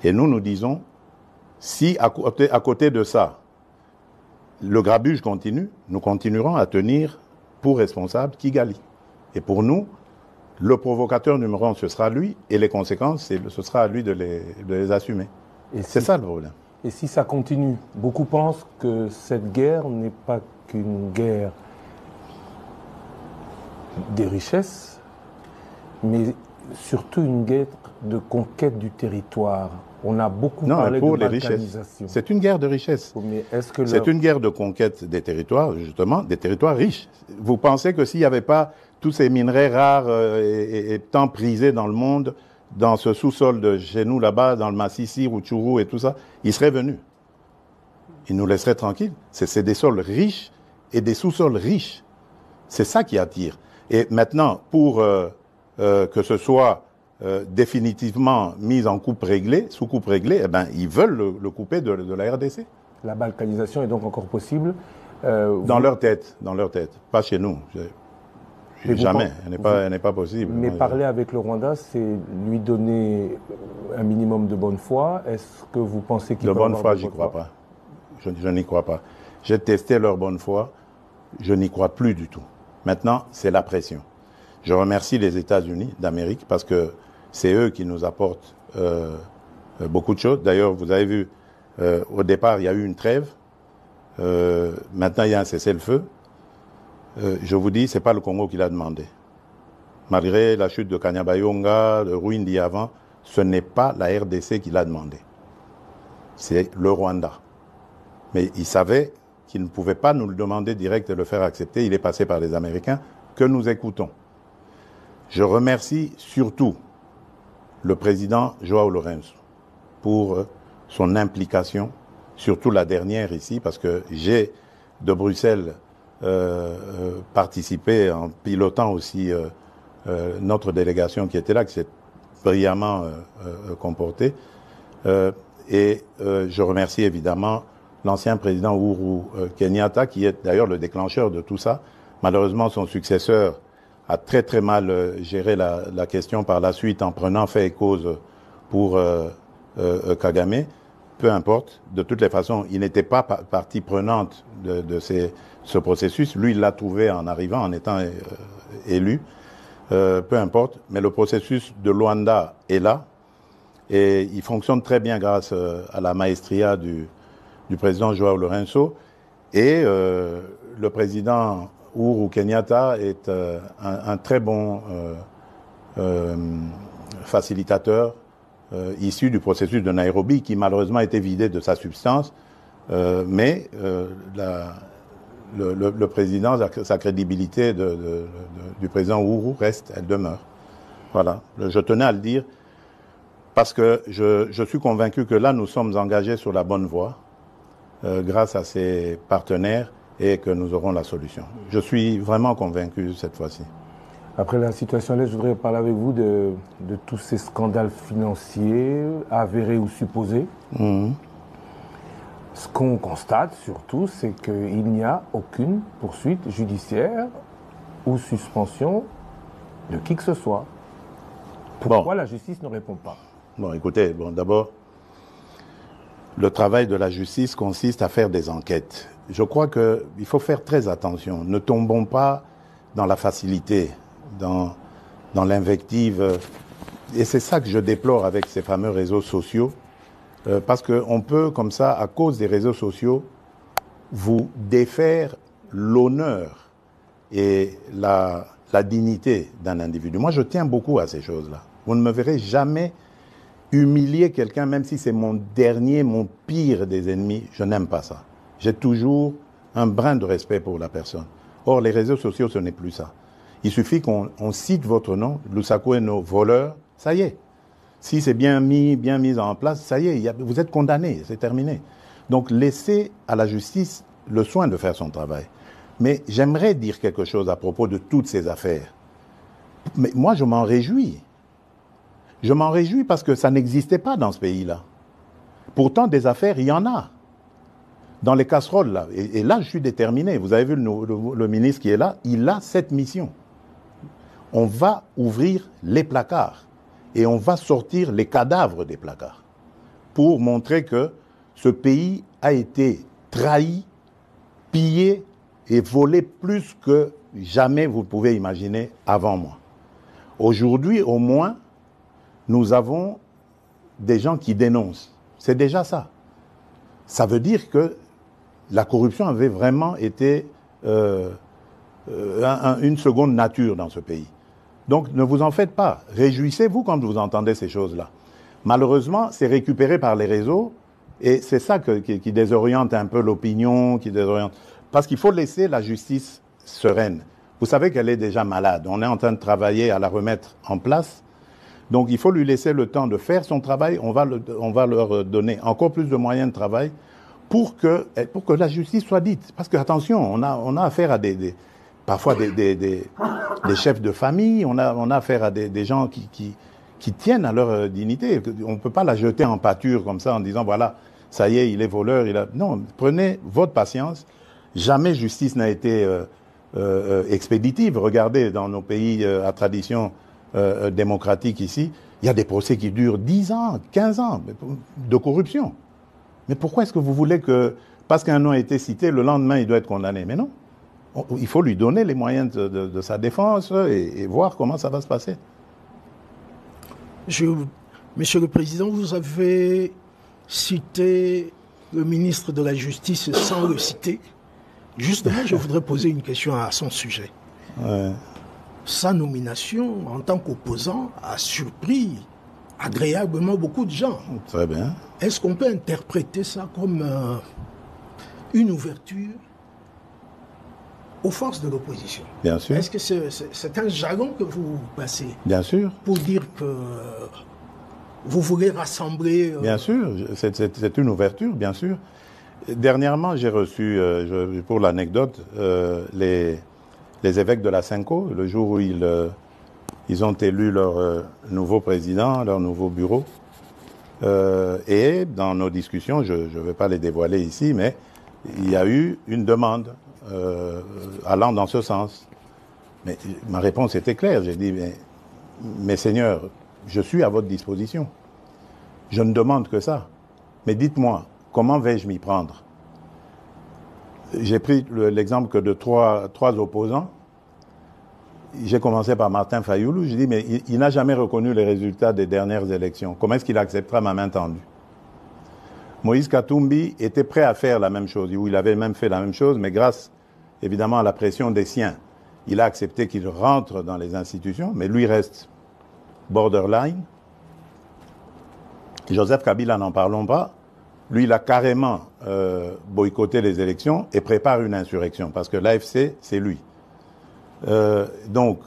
Et nous disons, si à côté de ça, le grabuge continue, nous continuerons à tenir pour responsable Kigali. Et pour nous, le provocateur numéro 1, ce sera lui, et les conséquences, ce sera à lui de les assumer. C'est ça le problème. Et si ça continue, beaucoup pensent que cette guerre n'est pas qu'une guerre des richesses, mais surtout une guerre de conquête du territoire. On a beaucoup parlé de balkanisation. C'est une guerre de richesse. C'est une guerre de conquête des territoires, justement, des territoires riches. Vous pensez que s'il n'y avait pas tous ces minerais rares et tant prisés dans le monde, dans ce sous-sol de chez nous, là-bas, dans le Massissi, Rutshuru et tout ça, ils seraient venus. Ils nous laisseraient tranquilles. C'est des sols riches et des sous-sols riches. C'est ça qui attire. Et maintenant, pour que ce soit définitivement mis en coupe réglée, sous coupe réglée, eh ben, ils veulent le couper de la RDC. La balkanisation est donc encore possible dans leur tête, pas chez nous. Jamais, elle n'est pas possible. Mais parler avec le Rwanda, c'est lui donner un minimum de bonne foi. Est-ce que vous pensez qu'il peut avoir de bonne foi? J'y crois pas. Je n'y crois pas. J'ai testé leur bonne foi, je n'y crois plus du tout. Maintenant, c'est la pression. Je remercie les États-Unis d'Amérique parce que c'est eux qui nous apportent beaucoup de choses. D'ailleurs, vous avez vu, au départ, il y a eu une trêve. Maintenant, il y a un cessez-le-feu. Je vous dis, ce n'est pas le Congo qui l'a demandé. Malgré la chute de Kanyabayonga, de Rwindi avant, ce n'est pas la RDC qui l'a demandé. C'est le Rwanda. Mais il savait qu'il ne pouvait pas nous le demander direct et le faire accepter. Il est passé par les Américains que nous écoutons. Je remercie surtout le président João Lourenço pour son implication, surtout la dernière ici, parce que j'ai de Bruxelles participé en pilotant aussi notre délégation qui était là, qui s'est brillamment comportée. Et je remercie évidemment l'ancien président Uhuru Kenyatta, qui est d'ailleurs le déclencheur de tout ça. Malheureusement, son successeur a très très mal géré la question par la suite en prenant fait et cause pour Kagame. Peu importe, de toutes les façons, il n'était pas partie prenante de ce processus. Lui, il l'a trouvé en arrivant, en étant élu. Peu importe, mais le processus de Luanda est là et il fonctionne très bien grâce à la maestria du président João Lourenço. Et le président Uhuru Kenyatta est un très bon facilitateur issu du processus de Nairobi, qui malheureusement a été vidé de sa substance, mais le président, sa crédibilité du président Uhuru reste, elle demeure. Voilà, je tenais à le dire, parce que je suis convaincu que là, nous sommes engagés sur la bonne voie, grâce à ces partenaires, et que nous aurons la solution. Je suis vraiment convaincu cette fois-ci. Après la situation là, je voudrais parler avec vous de tous ces scandales financiers, avérés ou supposés. Mmh. Ce qu'on constate surtout, c'est qu'il n'y a aucune poursuite judiciaire ou suspension de qui que ce soit. Pourquoi la justice ne répond pas? Bon, écoutez, d'abord, le travail de la justice consiste à faire des enquêtes. Je crois qu'il faut faire très attention. Ne tombons pas dans la facilité, dans l'invective. Et c'est ça que je déplore avec ces fameux réseaux sociaux. Parce qu'on peut, comme ça, à cause des réseaux sociaux, vous défaire l'honneur et la dignité d'un individu. Moi, je tiens beaucoup à ces choses-là. Vous ne me verrez jamais humilier quelqu'un, même si c'est mon pire des ennemis. Je n'aime pas ça. J'ai toujours un brin de respect pour la personne. Or, les réseaux sociaux, ce n'est plus ça. Il suffit qu'on cite votre nom, Lusaku et nos voleurs, ça y est. Si c'est bien mis en place, ça y est, vous êtes condamné, c'est terminé. Donc, laissez à la justice le soin de faire son travail. Mais j'aimerais dire quelque chose à propos de toutes ces affaires. Mais moi, je m'en réjouis. Je m'en réjouis parce que ça n'existait pas dans ce pays-là. Pourtant, des affaires, il y en a. Dans les casseroles, là. Et là, je suis déterminé. Vous avez vu le ministre qui est là, il a cette mission. On va ouvrir les placards et on va sortir les cadavres des placards pour montrer que ce pays a été trahi, pillé et volé plus que jamais vous pouvez imaginer avant moi. Aujourd'hui, au moins, nous avons des gens qui dénoncent. C'est déjà ça. Ça veut dire que la corruption avait vraiment été une seconde nature dans ce pays. Donc ne vous en faites pas. Réjouissez-vous quand vous entendez ces choses-là. Malheureusement, c'est récupéré par les réseaux et c'est ça qui désoriente un peu l'opinion, qui désoriente. Parce qu'il faut laisser la justice sereine. Vous savez qu'elle est déjà malade. On est en train de travailler à la remettre en place. Donc il faut lui laisser le temps de faire son travail. On va leur donner encore plus de moyens de travail pour que la justice soit dite. Parce que, attention, on a affaire à parfois des chefs de famille, on a affaire à des gens qui tiennent à leur dignité. On ne peut pas la jeter en pâture comme ça en disant, voilà, ça y est, il est voleur. Non, prenez votre patience. Jamais justice n'a été expéditive. Regardez, dans nos pays à tradition démocratique ici, il y a des procès qui durent 10 ans, 15 ans de corruption. Mais pourquoi est-ce que vous voulez que, parce qu'un nom a été cité, le lendemain, il doit être condamné? Mais non. Il faut lui donner les moyens de sa défense et voir comment ça va se passer. Monsieur le Président, vous avez cité le ministre de la Justice sans le citer. Justement, je voudrais poser une question à son sujet. Ouais. Sa nomination en tant qu'opposant a surpris agréablement beaucoup de gens. Très bien. Est-ce qu'on peut interpréter ça comme une ouverture aux forces de l'opposition? Bien sûr. Est-ce que c'est un jargon que vous passez? Bien sûr. Pour dire que vous voulez rassembler... Bien sûr, c'est une ouverture, bien sûr. Dernièrement, j'ai reçu, pour l'anecdote, les évêques de la Cinco, le jour où ils ont élu leur nouveau président, leur nouveau bureau. Et dans nos discussions, je ne vais pas les dévoiler ici, mais il y a eu une demande allant dans ce sens. Mais ma réponse était claire. J'ai dit, mais seigneurs, je suis à votre disposition. Je ne demande que ça. Mais dites-moi, comment vais-je m'y prendre? J'ai pris l'exemple que de trois opposants. J'ai commencé par Martin Fayoulou. J'ai dit, mais il n'a jamais reconnu les résultats des dernières élections. Comment est-ce qu'il acceptera ma main tendue? Moïse Katumbi était prêt à faire la même chose, ou il avait même fait la même chose, mais grâce, évidemment, à la pression des siens, il a accepté qu'il rentre dans les institutions, mais lui reste borderline. Joseph Kabila, n'en parlons pas. Lui, il a carrément boycotté les élections et prépare une insurrection, parce que l'AFC, c'est lui. Donc,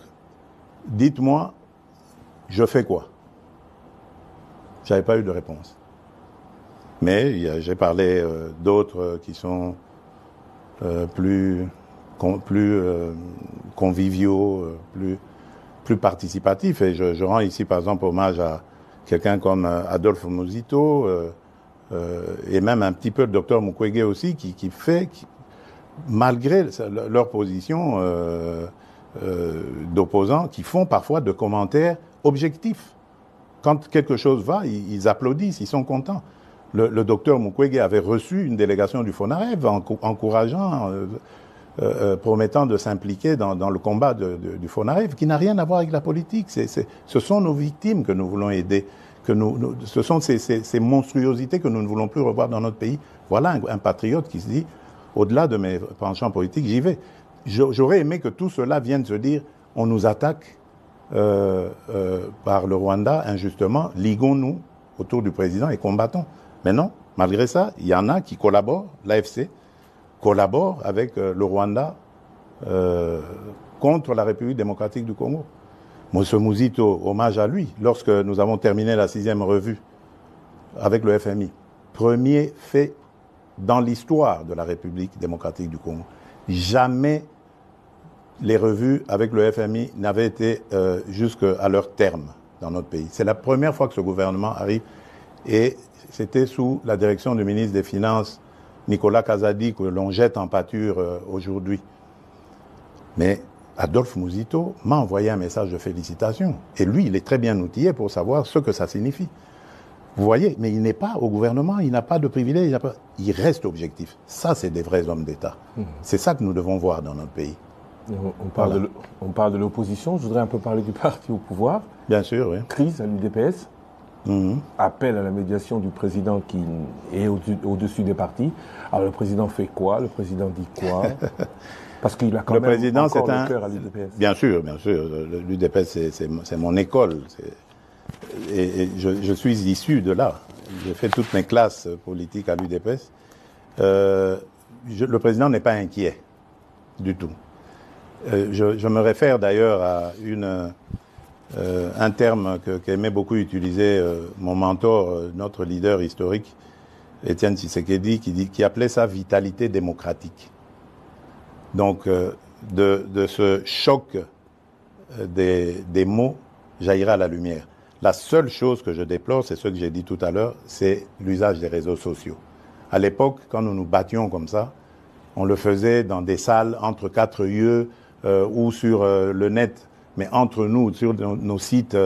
dites-moi, je fais quoi? Je n'avais pas eu de réponse. Mais j'ai parlé d'autres qui sont plus conviviaux, plus participatifs. Et je rends ici, par exemple, hommage à quelqu'un comme Adolphe Muzito et même un petit peu le docteur Mukwege aussi, qui malgré leur position d'opposants, qui font parfois de commentaires objectifs. Quand quelque chose va, ils applaudissent, ils sont contents. Le docteur Mukwege avait reçu une délégation du FONAREV encourageant, promettant de s'impliquer dans le combat du FONAREV, qui n'a rien à voir avec la politique. Ce sont nos victimes que nous voulons aider. Ce sont ces monstruosités que nous ne voulons plus revoir dans notre pays. Voilà un patriote qui se dit, au-delà de mes penchants politiques, j'y vais. J'aurais aimé que tout cela vienne se dire, on nous attaque par le Rwanda injustement, liguons-nous autour du président et combattons. Mais non, malgré ça, il y en a qui collaborent, l'AFC collabore avec le Rwanda contre la République démocratique du Congo. Moussa Muzito, hommage à lui, lorsque nous avons terminé la 6e revue avec le FMI, premier fait dans l'histoire de la République démocratique du Congo. Jamais les revues avec le FMI n'avaient été jusqu'à leur terme. dans notre pays. C'est la première fois que ce gouvernement arrive et c'était sous la direction du ministre des Finances, Nicolas Kazadi, que l'on jette en pâture aujourd'hui. Mais Adolphe Mouzito m'a envoyé un message de félicitations. Et lui, il est très bien outillé pour savoir ce que ça signifie. Vous voyez, mais il n'est pas au gouvernement, il n'a pas de privilège, il reste objectif. Ça, c'est des vrais hommes d'État. C'est ça que nous devons voir dans notre pays. On parle de l'opposition, je voudrais un peu parler du parti au pouvoir. Bien sûr, oui. Crise à l'UDPS, appel à la médiation du président qui est au-dessus des partis. Alors le président fait quoi? Le président dit quoi? Parce qu'il a quand même encore le cœur à l'UDPS. Bien sûr, l'UDPS c'est mon école. Et je suis issu de là. J'ai fait toutes mes classes politiques à l'UDPS. Le président n'est pas inquiet du tout. Je me réfère d'ailleurs à un terme qu'aimait beaucoup utiliser mon mentor, notre leader historique, Étienne Tshisekedi, qui appelait ça vitalité démocratique. Donc, de ce choc des mots jaillira la lumière. La seule chose que je déplore, c'est ce que j'ai dit tout à l'heure, c'est l'usage des réseaux sociaux. À l'époque, quand nous nous battions comme ça, on le faisait dans des salles entre quatre yeux ou sur le net, mais entre nous, sur nos sites,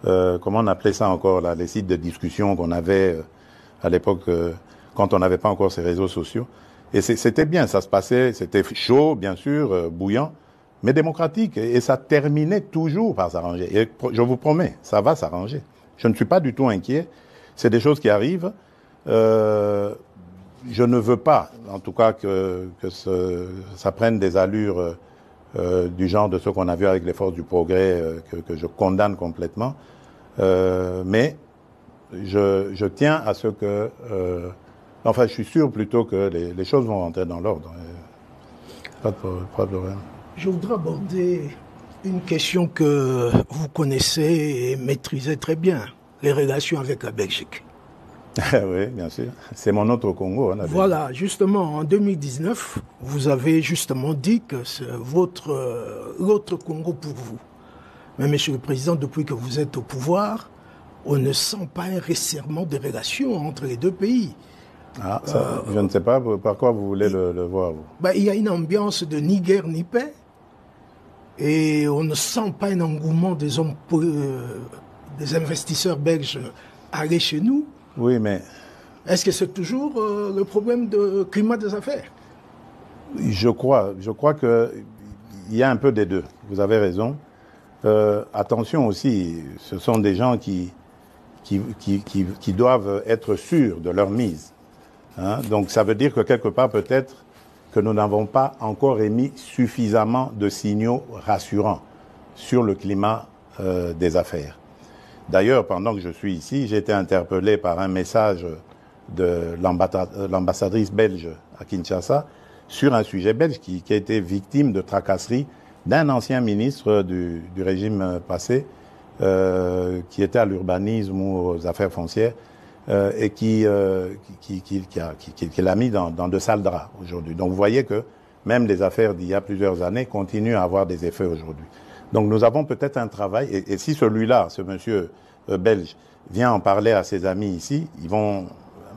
comment on appelait ça encore, là, les sites de discussion qu'on avait à l'époque quand on n'avait pas encore ces réseaux sociaux. Et c'était bien, ça se passait, c'était chaud, bien sûr, bouillant, mais démocratique. Et ça terminait toujours par s'arranger. Et je vous promets, ça va s'arranger. Je ne suis pas du tout inquiet. C'est des choses qui arrivent. Je ne veux pas, en tout cas, que ça prenne des allures du genre de ce qu'on a vu avec les forces du progrès, que je condamne complètement. Mais je tiens à ce que... enfin, je suis sûr plutôt que les choses vont rentrer dans l'ordre. Pas de problème. Je voudrais aborder une question que vous connaissez et maîtrisez très bien, les relations avec la Belgique. Oui, bien sûr. C'est mon autre Congo. Hein, voilà, justement, en 2019, vous avez justement dit que c'est l'autre Congo pour vous. Mais, Monsieur le Président, depuis que vous êtes au pouvoir, on ne sent pas un resserrement des relations entre les deux pays. Ah, ça, je ne sais pas par quoi vous voulez le voir. Vous. Il y a une ambiance de ni guerre ni paix. Et on ne sent pas un engouement des investisseurs belges à aller chez nous. Oui, mais... Est-ce que c'est toujours le problème de climat des affaires? Je crois qu'il y a un peu des deux. Vous avez raison. Attention aussi, ce sont des gens qui doivent être sûrs de leur mise. Hein? Donc ça veut dire que quelque part peut-être que nous n'avons pas encore émis suffisamment de signaux rassurants sur le climat des affaires. D'ailleurs, pendant que je suis ici, j'ai été interpellé par un message de l'ambassadrice belge à Kinshasa sur un sujet belge qui a été victime de tracasseries d'un ancien ministre du régime passé qui était à l'urbanisme ou aux affaires foncières et qui l'a mis dans de sales draps aujourd'hui. Donc vous voyez que même les affaires d'il y a plusieurs années continuent à avoir des effets aujourd'hui. Donc nous avons peut-être un travail, et si celui-là, ce monsieur belge, vient en parler à ses amis ici, ils vont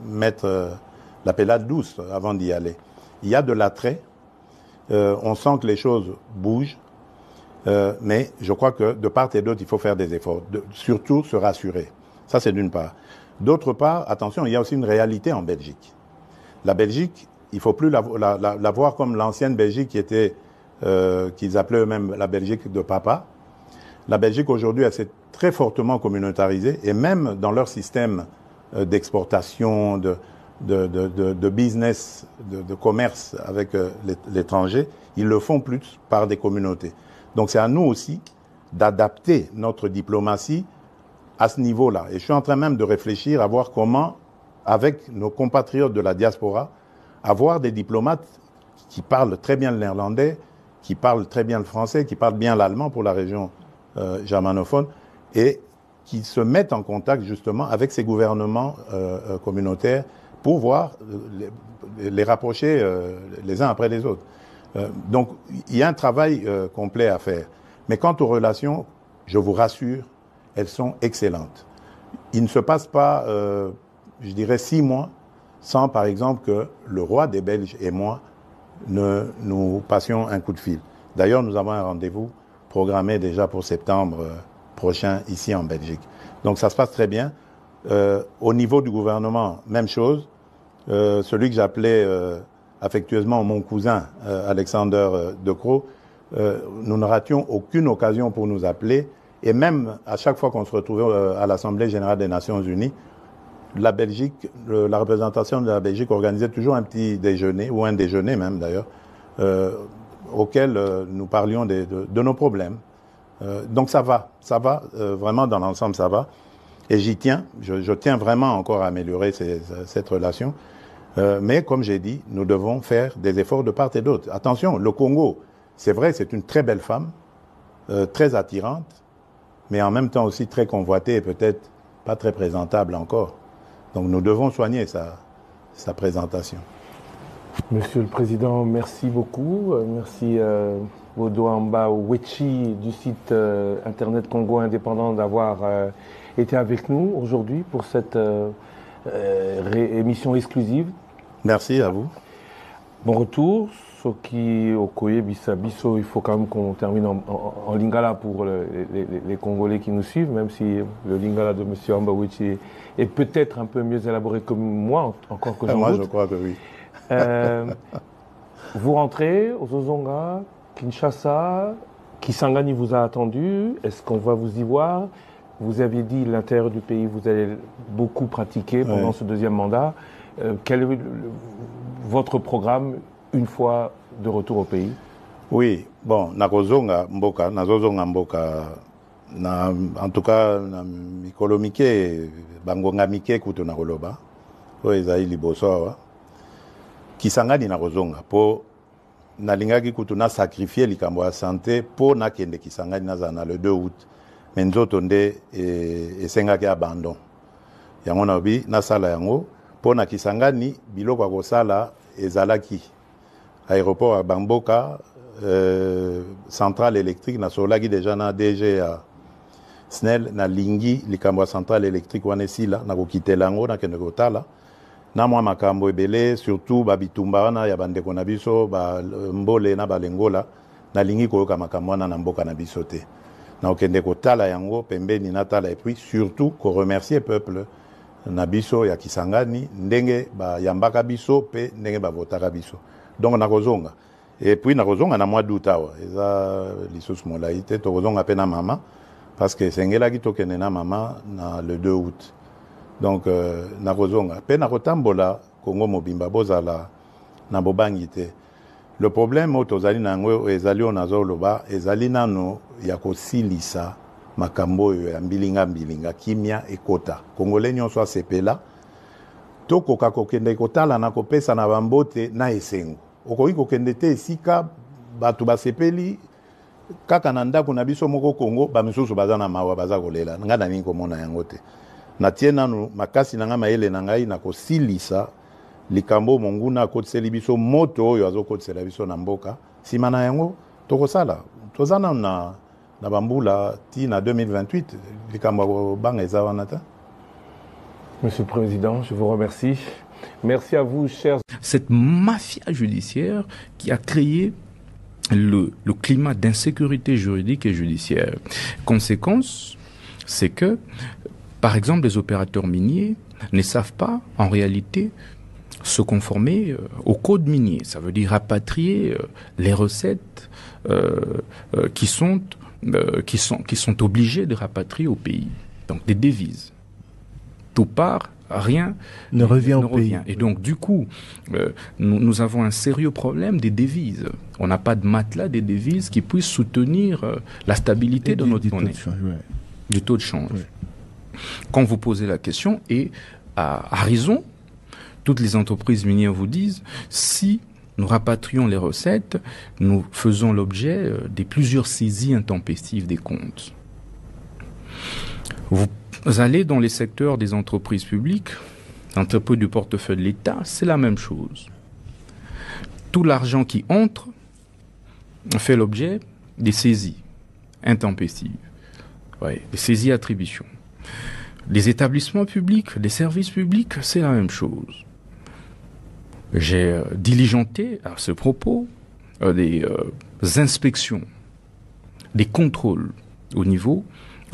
mettre la pelade douce avant d'y aller. Il y a de l'attrait, on sent que les choses bougent, mais je crois que de part et d'autre, il faut faire des efforts, surtout se rassurer. Ça, c'est d'une part. D'autre part, attention, il y a aussi une réalité en Belgique. La Belgique, il ne faut plus la voir comme l'ancienne Belgique qui était, qu'ils appelaient eux-mêmes la Belgique de papa. La Belgique aujourd'hui, elle s'est très fortement communautarisée et même dans leur système d'exportation, de business, de commerce avec l'étranger, ils le font plus par des communautés. Donc c'est à nous aussi d'adapter notre diplomatie à ce niveau-là. Et je suis en train même de réfléchir à voir comment, avec nos compatriotes de la diaspora, avoir des diplomates qui parlent très bien le néerlandais, qui parlent très bien le français, qui parlent bien l'allemand pour la région germanophone, et qui se mettent en contact justement avec ces gouvernements communautaires pour voir les rapprocher les uns après les autres. Donc il y a un travail complet à faire. Mais quant aux relations, je vous rassure, elles sont excellentes. Il ne se passe pas, je dirais, 6 mois sans, par exemple, que le roi des Belges et moi nous passions un coup de fil. D'ailleurs, nous avons un rendez-vous programmé déjà pour septembre prochain ici en Belgique. Donc ça se passe très bien. Au niveau du gouvernement, même chose. Celui que j'appelais affectueusement mon cousin, Alexander De Croo, nous ne rations aucune occasion pour nous appeler. Et même à chaque fois qu'on se retrouvait à l'Assemblée générale des Nations Unies, la Belgique, la représentation de la Belgique organisait toujours un petit déjeuner, ou un déjeuner même d'ailleurs, auquel nous parlions de nos problèmes. Donc ça va, vraiment dans l'ensemble ça va. Et j'y tiens, je tiens vraiment encore à améliorer cette relation. Mais comme j'ai dit, nous devons faire des efforts de part et d'autre. Attention, le Congo, c'est vrai, c'est une très belle femme, très attirante, mais en même temps aussi très convoitée et peut-être pas très présentable encore. Donc nous devons soigner sa présentation. Monsieur le Président, merci beaucoup. Merci Bodoamba Wechi du site Internet Congo Indépendant d'avoir été avec nous aujourd'hui pour cette émission exclusive. Merci à vous. Bon retour. Soki Okoye Bisso, il faut quand même qu'on termine en lingala pour les Congolais qui nous suivent, même si le lingala de M. Ambawichi est peut-être un peu mieux élaboré que moi, encore que j'en Moi, doute. je crois que oui. Vous rentrez au Zozonga, Kinshasa, Kisangani vous a attendu. Est-ce qu'on va vous y voir? Vous aviez dit l'intérieur du pays, vous allez beaucoup pratiquer pendant ce deuxième mandat. Quel est votre programme une fois de retour au pays? Oui, bon, nakozonga mboka, en tout cas, na mikolo mike, bangonga mike kutu na koloba, po ezali liboso awa. Kisangani nakozonga, po nalingaki kutu na sacrifier likambo ya santé, po nakende Kisangani nazana le 2 août, mais nzoto nde esengaki abandon. Yango nabi nasala yango, po na Kisangani biloko ya kosala ezalaki. Aéroport à Bamboka, centrale électrique, na solaki déjà na DG à SNEL, na lingi, likambo centrale électrique wanesila, na kokite lango, na kende kotala. Na mwa makambo ebele, surtout babitumba wana ya bandeko na biso, ba mbole na balengola, na lingi koyoka makambo wana na mboka na biso te. Na okende kotala yango, pembeni na tala, et puis surtout ko remercier peuple na biso ya Kisangani, ndenge ba yambaka biso, pe ndenge ba votaka biso. Donc nakozonga. Et puis nakozonga na mois d'août awa. Eza lisusu molaite tokozonga pe na mama parce que sengelaki tokende na mama na le 2 août. Donc nakozonga. Pe nakotambola Congo mobimba bozala na bobangi te. Le problème tozali nango ezali onazoloba ezali nano ya kosilisa makambo ya mbilinga kimia ekota. Congolais nyonso asepela tokoka kokende kotala na kopesa na bambote na esengo. Okoki kokende te esika batu basepeli kaka na ndako na biso moko Congo bamisusu baza na mawa baza kolela nga na nini komona yango te. Na tie nanu makasi na nga mayele na ngai na kosilisa likambo monguna akotiseli biso moto oyo azokotisela biso na mboka sima na yango tokosala tozana na bambula ti na 2028 likambo banga eza wana ta. Monsieur le Président, je vous remercie. Merci à vous, chers. Cette mafia judiciaire qui a créé le climat d'insécurité juridique et judiciaire. Conséquence, c'est que, par exemple, les opérateurs miniers ne savent pas, en réalité, se conformer au code minier. Ça veut dire rapatrier les recettes qui sont obligés de rapatrier au pays. Donc des devises. Tout part, rien ne revient au pays. Et donc, du coup, nous avons un sérieux problème des devises. On n'a pas de matelas des devises qui puissent soutenir la stabilité de notre monnaie. Du taux de change. Ouais. Quand vous posez la question, et à raison, toutes les entreprises minières vous disent, si nous rapatrions les recettes, nous faisons l'objet des plusieurs saisies intempestives des comptes. Vous allez dans les secteurs des entreprises publiques, entreprises du portefeuille de l'État, c'est la même chose. Tout l'argent qui entre fait l'objet des saisies intempestives. Ouais, les saisies-attributions. Les établissements publics, les services publics, c'est la même chose. J'ai diligenté à ce propos des inspections, des contrôles au niveau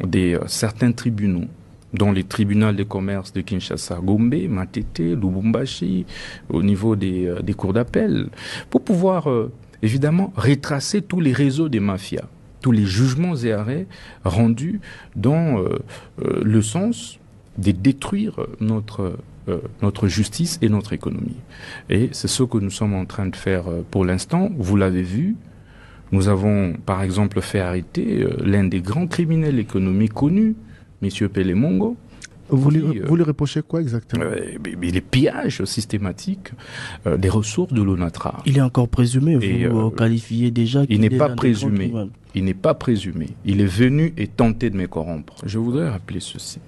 des certains tribunaux, dont les tribunaux de commerce de Kinshasa, Gombe, Matete, Lubumbashi, au niveau des cours d'appel, pour pouvoir évidemment retracer tous les réseaux des mafias, tous les jugements et arrêts rendus dans le sens de détruire notre justice et notre économie. Et c'est ce que nous sommes en train de faire pour l'instant. Vous l'avez vu, nous avons par exemple fait arrêter l'un des grands criminels économiques connus, M. Pele Mongo. Vous lui reprochez quoi exactement? Les pillages systématiques des ressources de l'ONATRA. Il est encore présumé, vous qualifiez déjà qu'il n'est pas présumé. Il n'est pas présumé. Il est venu et tenté de me corrompre. Je voudrais rappeler ceci,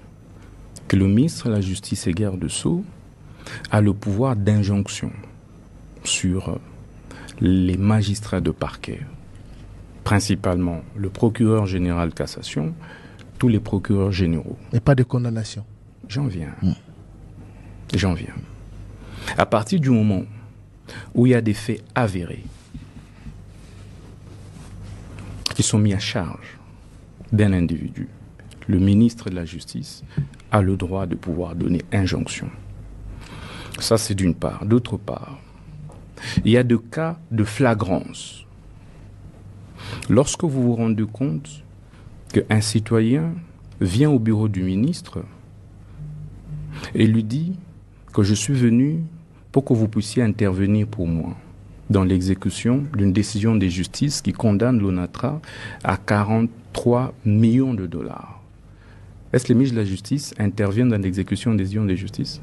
que le ministre de la Justice et Garde-Sceaux a le pouvoir d'injonction sur les magistrats de parquet, principalement le procureur général de cassation, tous les procureurs généraux. Et pas de condamnation. J'en viens. J'en viens. À partir du moment où il y a des faits avérés qui sont mis à charge d'un individu, le ministre de la Justice a le droit de pouvoir donner injonction. Ça, c'est d'une part. D'autre part, il y a des cas de flagrance. Lorsque vous vous rendez compte qu'un citoyen vient au bureau du ministre et lui dit que je suis venu pour que vous puissiez intervenir pour moi dans l'exécution d'une décision de justice qui condamne l'ONATRA à 43 millions de dollars. Est-ce que les ministres de la Justice interviennent dans l'exécution des décisions de justice?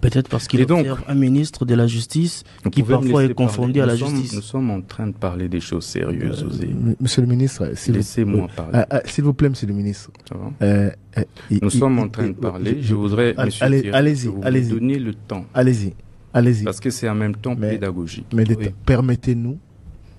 Peut-être parce qu'il observe un ministre de la Justice qui parfois est confondu à la justice. Nous sommes en train de parler des choses sérieuses, Osé. Monsieur le ministre, laissez-moi parler. S'il vous plaît, monsieur le ministre. Nous sommes en train de parler. Je voudrais, allez-y, vous donner le temps. Allez-y. Parce que c'est en même temps pédagogique. Mais permettez-nous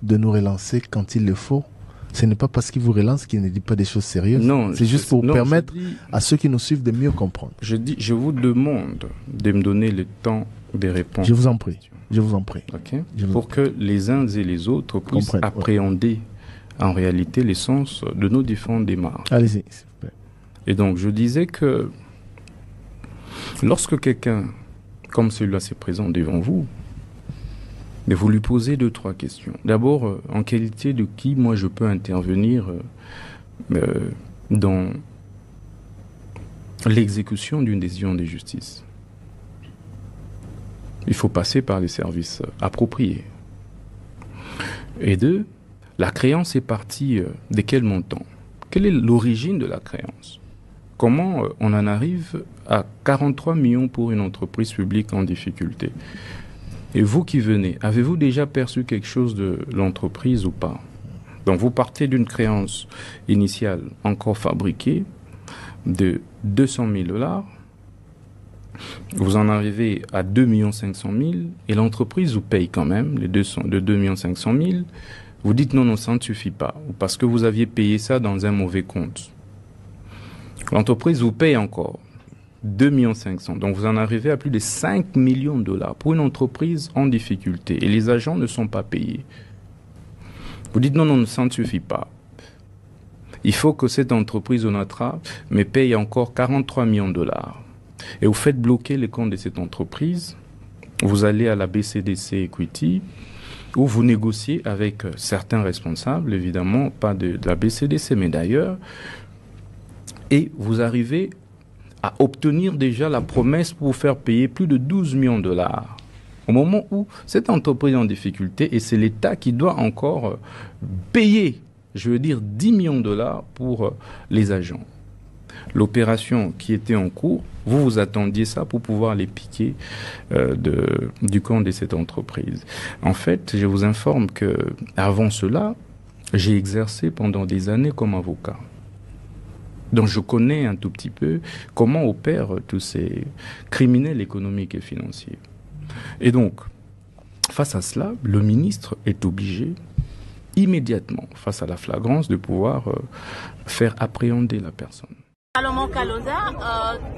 de nous relancer quand il le faut. Ce n'est pas parce qu'il vous relance qu'il ne dit pas des choses sérieuses. Non, c'est juste pour permettre à ceux qui nous suivent de mieux comprendre. Je vous demande de me donner le temps de répondre. Je vous en prie. Je vous en prie. Okay. Pour que les uns et les autres puissent appréhender en réalité l'essence de nos différentes démarches. Allez-y, s'il vous plaît. Et donc, je disais que lorsque quelqu'un comme celui-là s'est présent devant vous, mais vous lui posez 2-3 questions. D'abord, en qualité de qui, moi, je peux intervenir dans l'exécution d'une décision de justice. Il faut passer par les services appropriés. Et 2, la créance est partie de quel montant? Quelle est l'origine de la créance? Comment on en arrive à 43 millions pour une entreprise publique en difficulté? Et vous qui venez, avez-vous déjà perçu quelque chose de l'entreprise ou pas? Donc vous partez d'une créance initiale encore fabriquée de 200 000 $. Vous en arrivez à 2 500 000 et l'entreprise vous paye quand même les 2 500 000. Vous dites non, ça ne suffit pas. Parce que vous aviez payé ça dans un mauvais compte. L'entreprise vous paye encore 2 500 000. Donc vous en arrivez à plus de 5 millions de dollars pour une entreprise en difficulté. Et les agents ne sont pas payés. Vous dites non, ça ne suffit pas. Il faut que cette entreprise ONATRA me paye encore 43 millions de dollars. Et vous faites bloquer les comptes de cette entreprise. Vous allez à la BCDC Equity où vous négociez avec certains responsables, évidemment, pas de la BCDC, mais d'ailleurs. Et vous arrivez à obtenir déjà la promesse pour vous faire payer plus de 12 millions de dollars. Au moment où cette entreprise est en difficulté, et c'est l'État qui doit encore payer, je veux dire, 10 millions de dollars pour les agents. L'opération qui était en cours, vous attendiez ça pour pouvoir les piquer du compte de cette entreprise. En fait, je vous informe que avant cela, j'ai exercé pendant des années comme avocat. Donc je connais un tout petit peu comment opèrent tous ces criminels économiques et financiers. Et donc, face à cela, le ministre est obligé, immédiatement, face à la flagrance, de pouvoir faire appréhender la personne. Salomon Kalonda,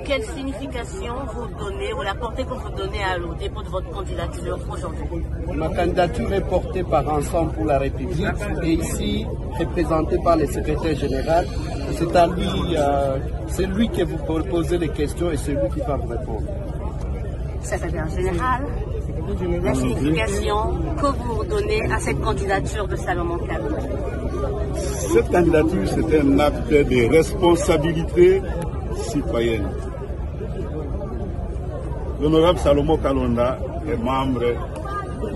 quelle signification vous donnez ou la portée que vous donnez au dépôt de votre candidature aujourd'hui? Ma candidature est portée par Ensemble pour la République et ici représentée par le secrétaire général. C'est à lui, c'est lui qui vous posez les questions et c'est lui qui va vous répondre. Secrétaire général, la signification que vous donnez à cette candidature de Salomon Kalonda? Cette candidature, c'est un acte de responsabilité citoyenne. L'honorable Salomon Kalonda est membre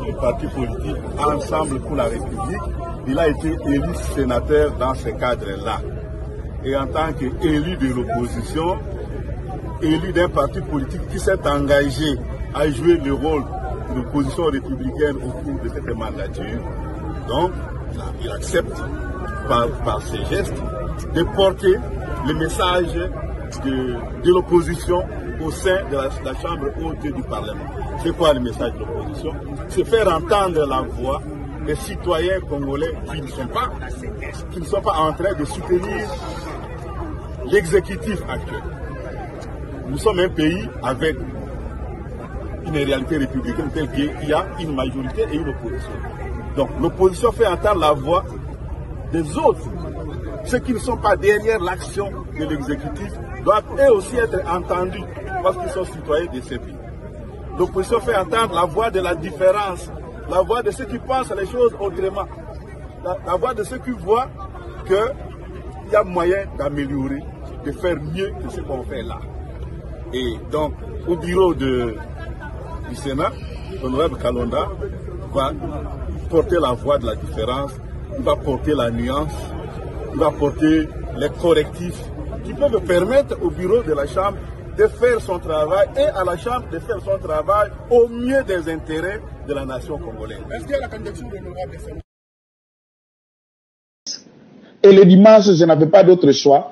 du parti politique Ensemble pour la République. Il a été élu sénateur dans ce cadre-là. Et en tant qu'élu de l'opposition, élu d'un parti politique qui s'est engagé à jouer le rôle de l'opposition républicaine au cours de cette mandature, donc il accepte par ses gestes de porter le message de l'opposition au sein de la Chambre haute du Parlement. C'est quoi le message de l'opposition? C'est faire entendre la voix des citoyens congolais qui ne sont pas en train de soutenir l'exécutif actuel. Nous sommes un pays avec une réalité républicaine telle qu'il y a une majorité et une opposition. Donc l'opposition fait entendre la voix des autres. Ceux qui ne sont pas derrière l'action de l'exécutif doivent eux aussi être entendus parce qu'ils sont citoyens de ces pays. L'opposition fait entendre la voix de la différence, la voix de ceux qui pensent les choses autrement, la voix de ceux qui voient qu'il y a moyen d'améliorer, de faire mieux que ce qu'on fait là. Et donc, au bureau du Sénat, l'honorable Kalonda va porter la voix de la différence, il va porter la nuance, il va porter les correctifs qui peuvent permettre au bureau de la Chambre de faire son travail et à la Chambre de faire son travail au mieux des intérêts de la nation congolaise. Est-ce que la candidature de l'honorable Sénat? Et le dimanche, je n'avais pas d'autre choix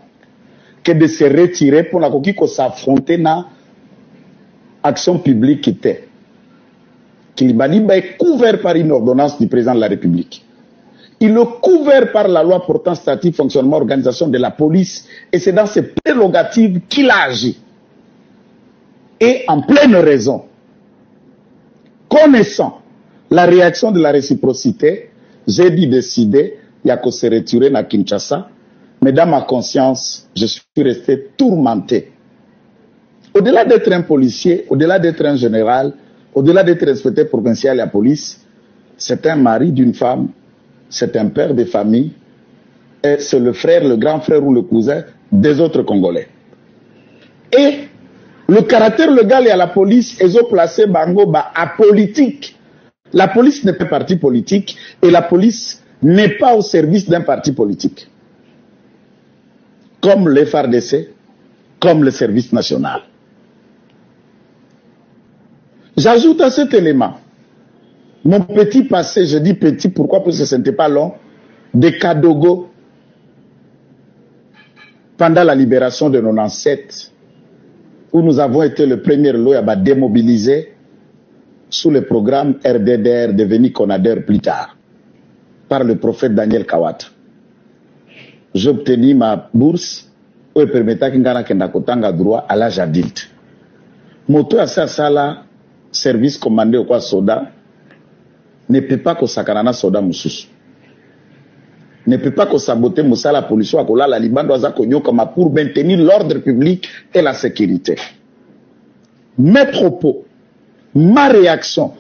que de se retirer pour s'affronter dans l'action publique qui était. Kilibaliba est couvert par une ordonnance du président de la République. Il est couvert par la loi portant statut, fonctionnement, organisation de la police. Et c'est dans ces prérogatives qu'il a agi. Et en pleine raison, connaissant la réaction de la réciprocité, j'ai décidé, il y a qu'à se retirer à Kinshasa. Mais dans ma conscience, je suis resté tourmenté. Au-delà d'être un policier, au-delà d'être un général, au-delà d'être inspecteur provincial à la police, c'est un mari d'une femme, c'est un père de famille, et c'est le frère, le grand frère ou le cousin des autres Congolais. Et le caractère légal et à la police, ils ont placé Bango apolitique. La police n'est pas un parti politique et la police n'est pas au service d'un parti politique. Comme le FARDC, comme le service national. J'ajoute à cet élément mon petit passé, je dis petit, pourquoi? Parce que ce n'était pas long, de Kadogo, pendant la libération de 97, où nous avons été le premier lot à démobiliser sous le programme RDDR, devenu CONADER plus tard, par le prophète Daniel Kawata. J'ai obtenu ma bourse, où il permettait que droit à l'âge adulte. Moto à ça, service commandé au quoi soda, ne peut pas que sakanana soda moussous. Ne peut pas que saboter moussa la pollution à kola la Liban doit comme pour maintenir l'ordre public et la sécurité. Mes propos, ma réaction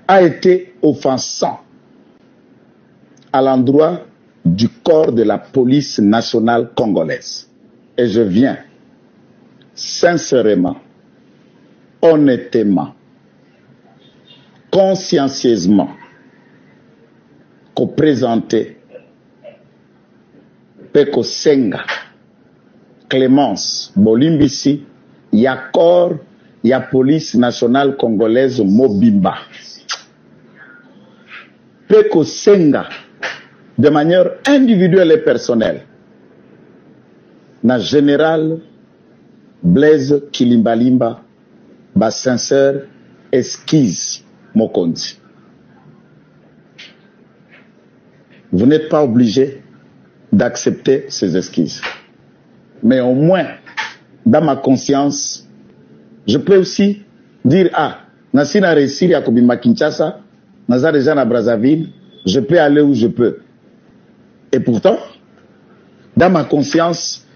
a été offensant à l'endroit du corps de la police nationale congolaise. Et je viens sincèrement, honnêtement, consciencieusement, qu'on présenter Peko Senga, Clémence, Bolimbisi, Yakor, ya police nationale congolaise Mobimba. Peko Senga, de manière individuelle et personnelle, na général Blaise Kilimbalimba, ba sincère esquisse Mokonzi. vous n'êtes pas obligé d'accepter ces excuses. Mais au moins, dans ma conscience, je peux aussi dire, ah, Nassina réussi à Kobima Kinshasa, Nazar déjà à Brazzaville, je peux aller où je peux. Et pourtant, dans ma conscience,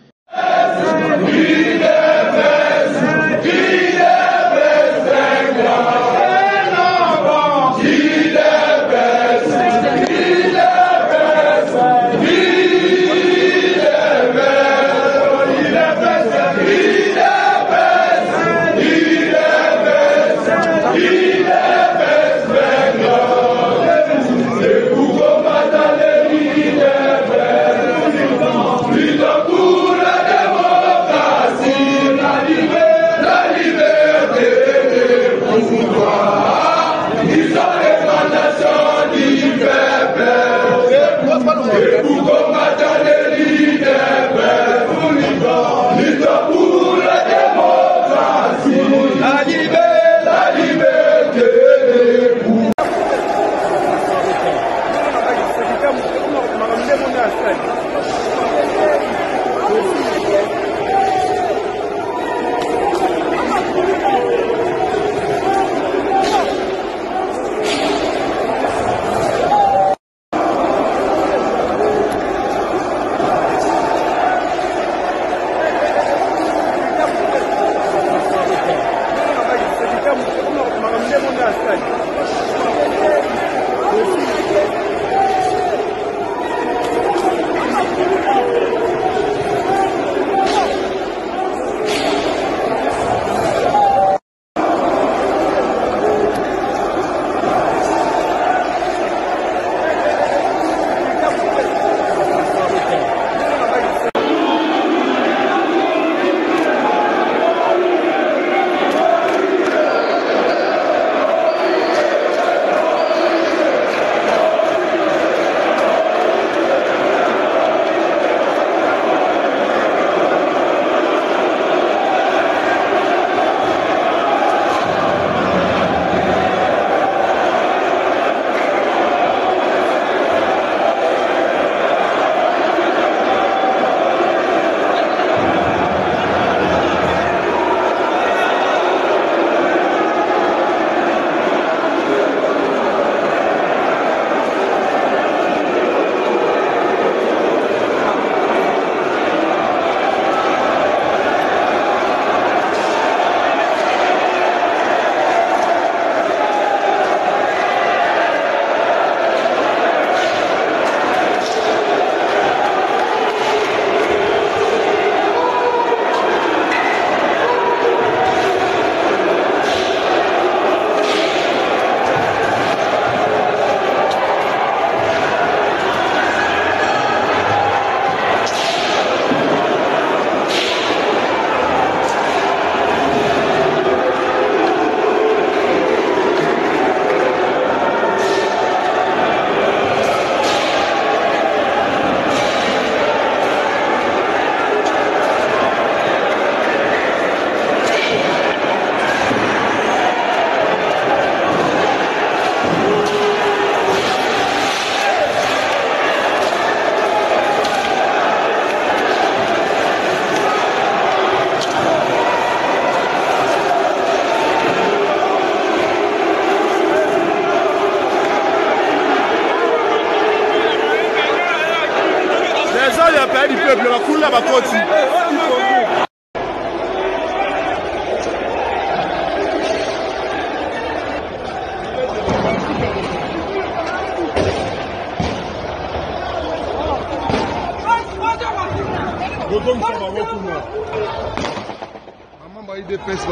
Maman ba IDPS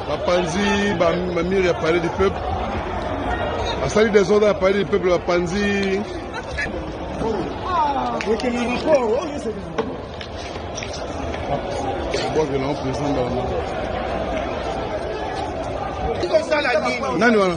Bapanzi, Mamiri a parlé du peuple. A salué des ordres a parlé du peuple Bapanzi. D'abord, je l'ai présent dans le Nani wana?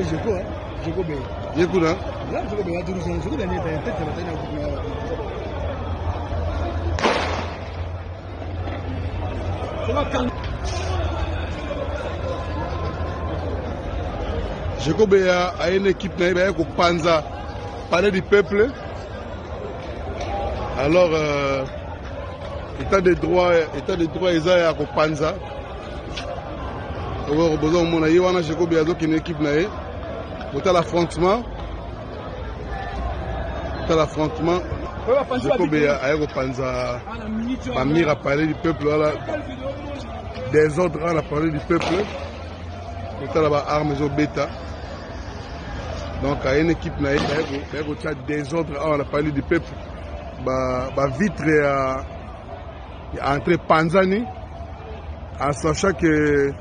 Je quoi? Yekuna. Jekobea a une équipe naïve au Panza, palais du peuple. Alors, état de droit, Isaïa au Panza. On a besoin de mon aïe, on a Jekobea qui est une équipe naïve. On a l'affrontement. Jekobea a au Panza. Mamir a parlé du peuple. Des ordres à la parole du peuple. On a là-bas armes et bêta. Donc, il y a une équipe qui a des ordres à la parole du peuple. Vitre entre Panzani, en sachant que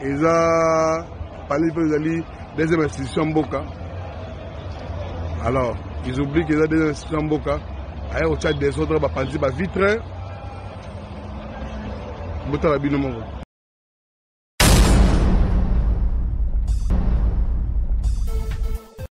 ils ont parlé de deuxième institution Boka. Alors, ils oublient qu'ils ont des institutions Boka. Il y a des ordres à Panzani, vitre. Bota la bino mongo.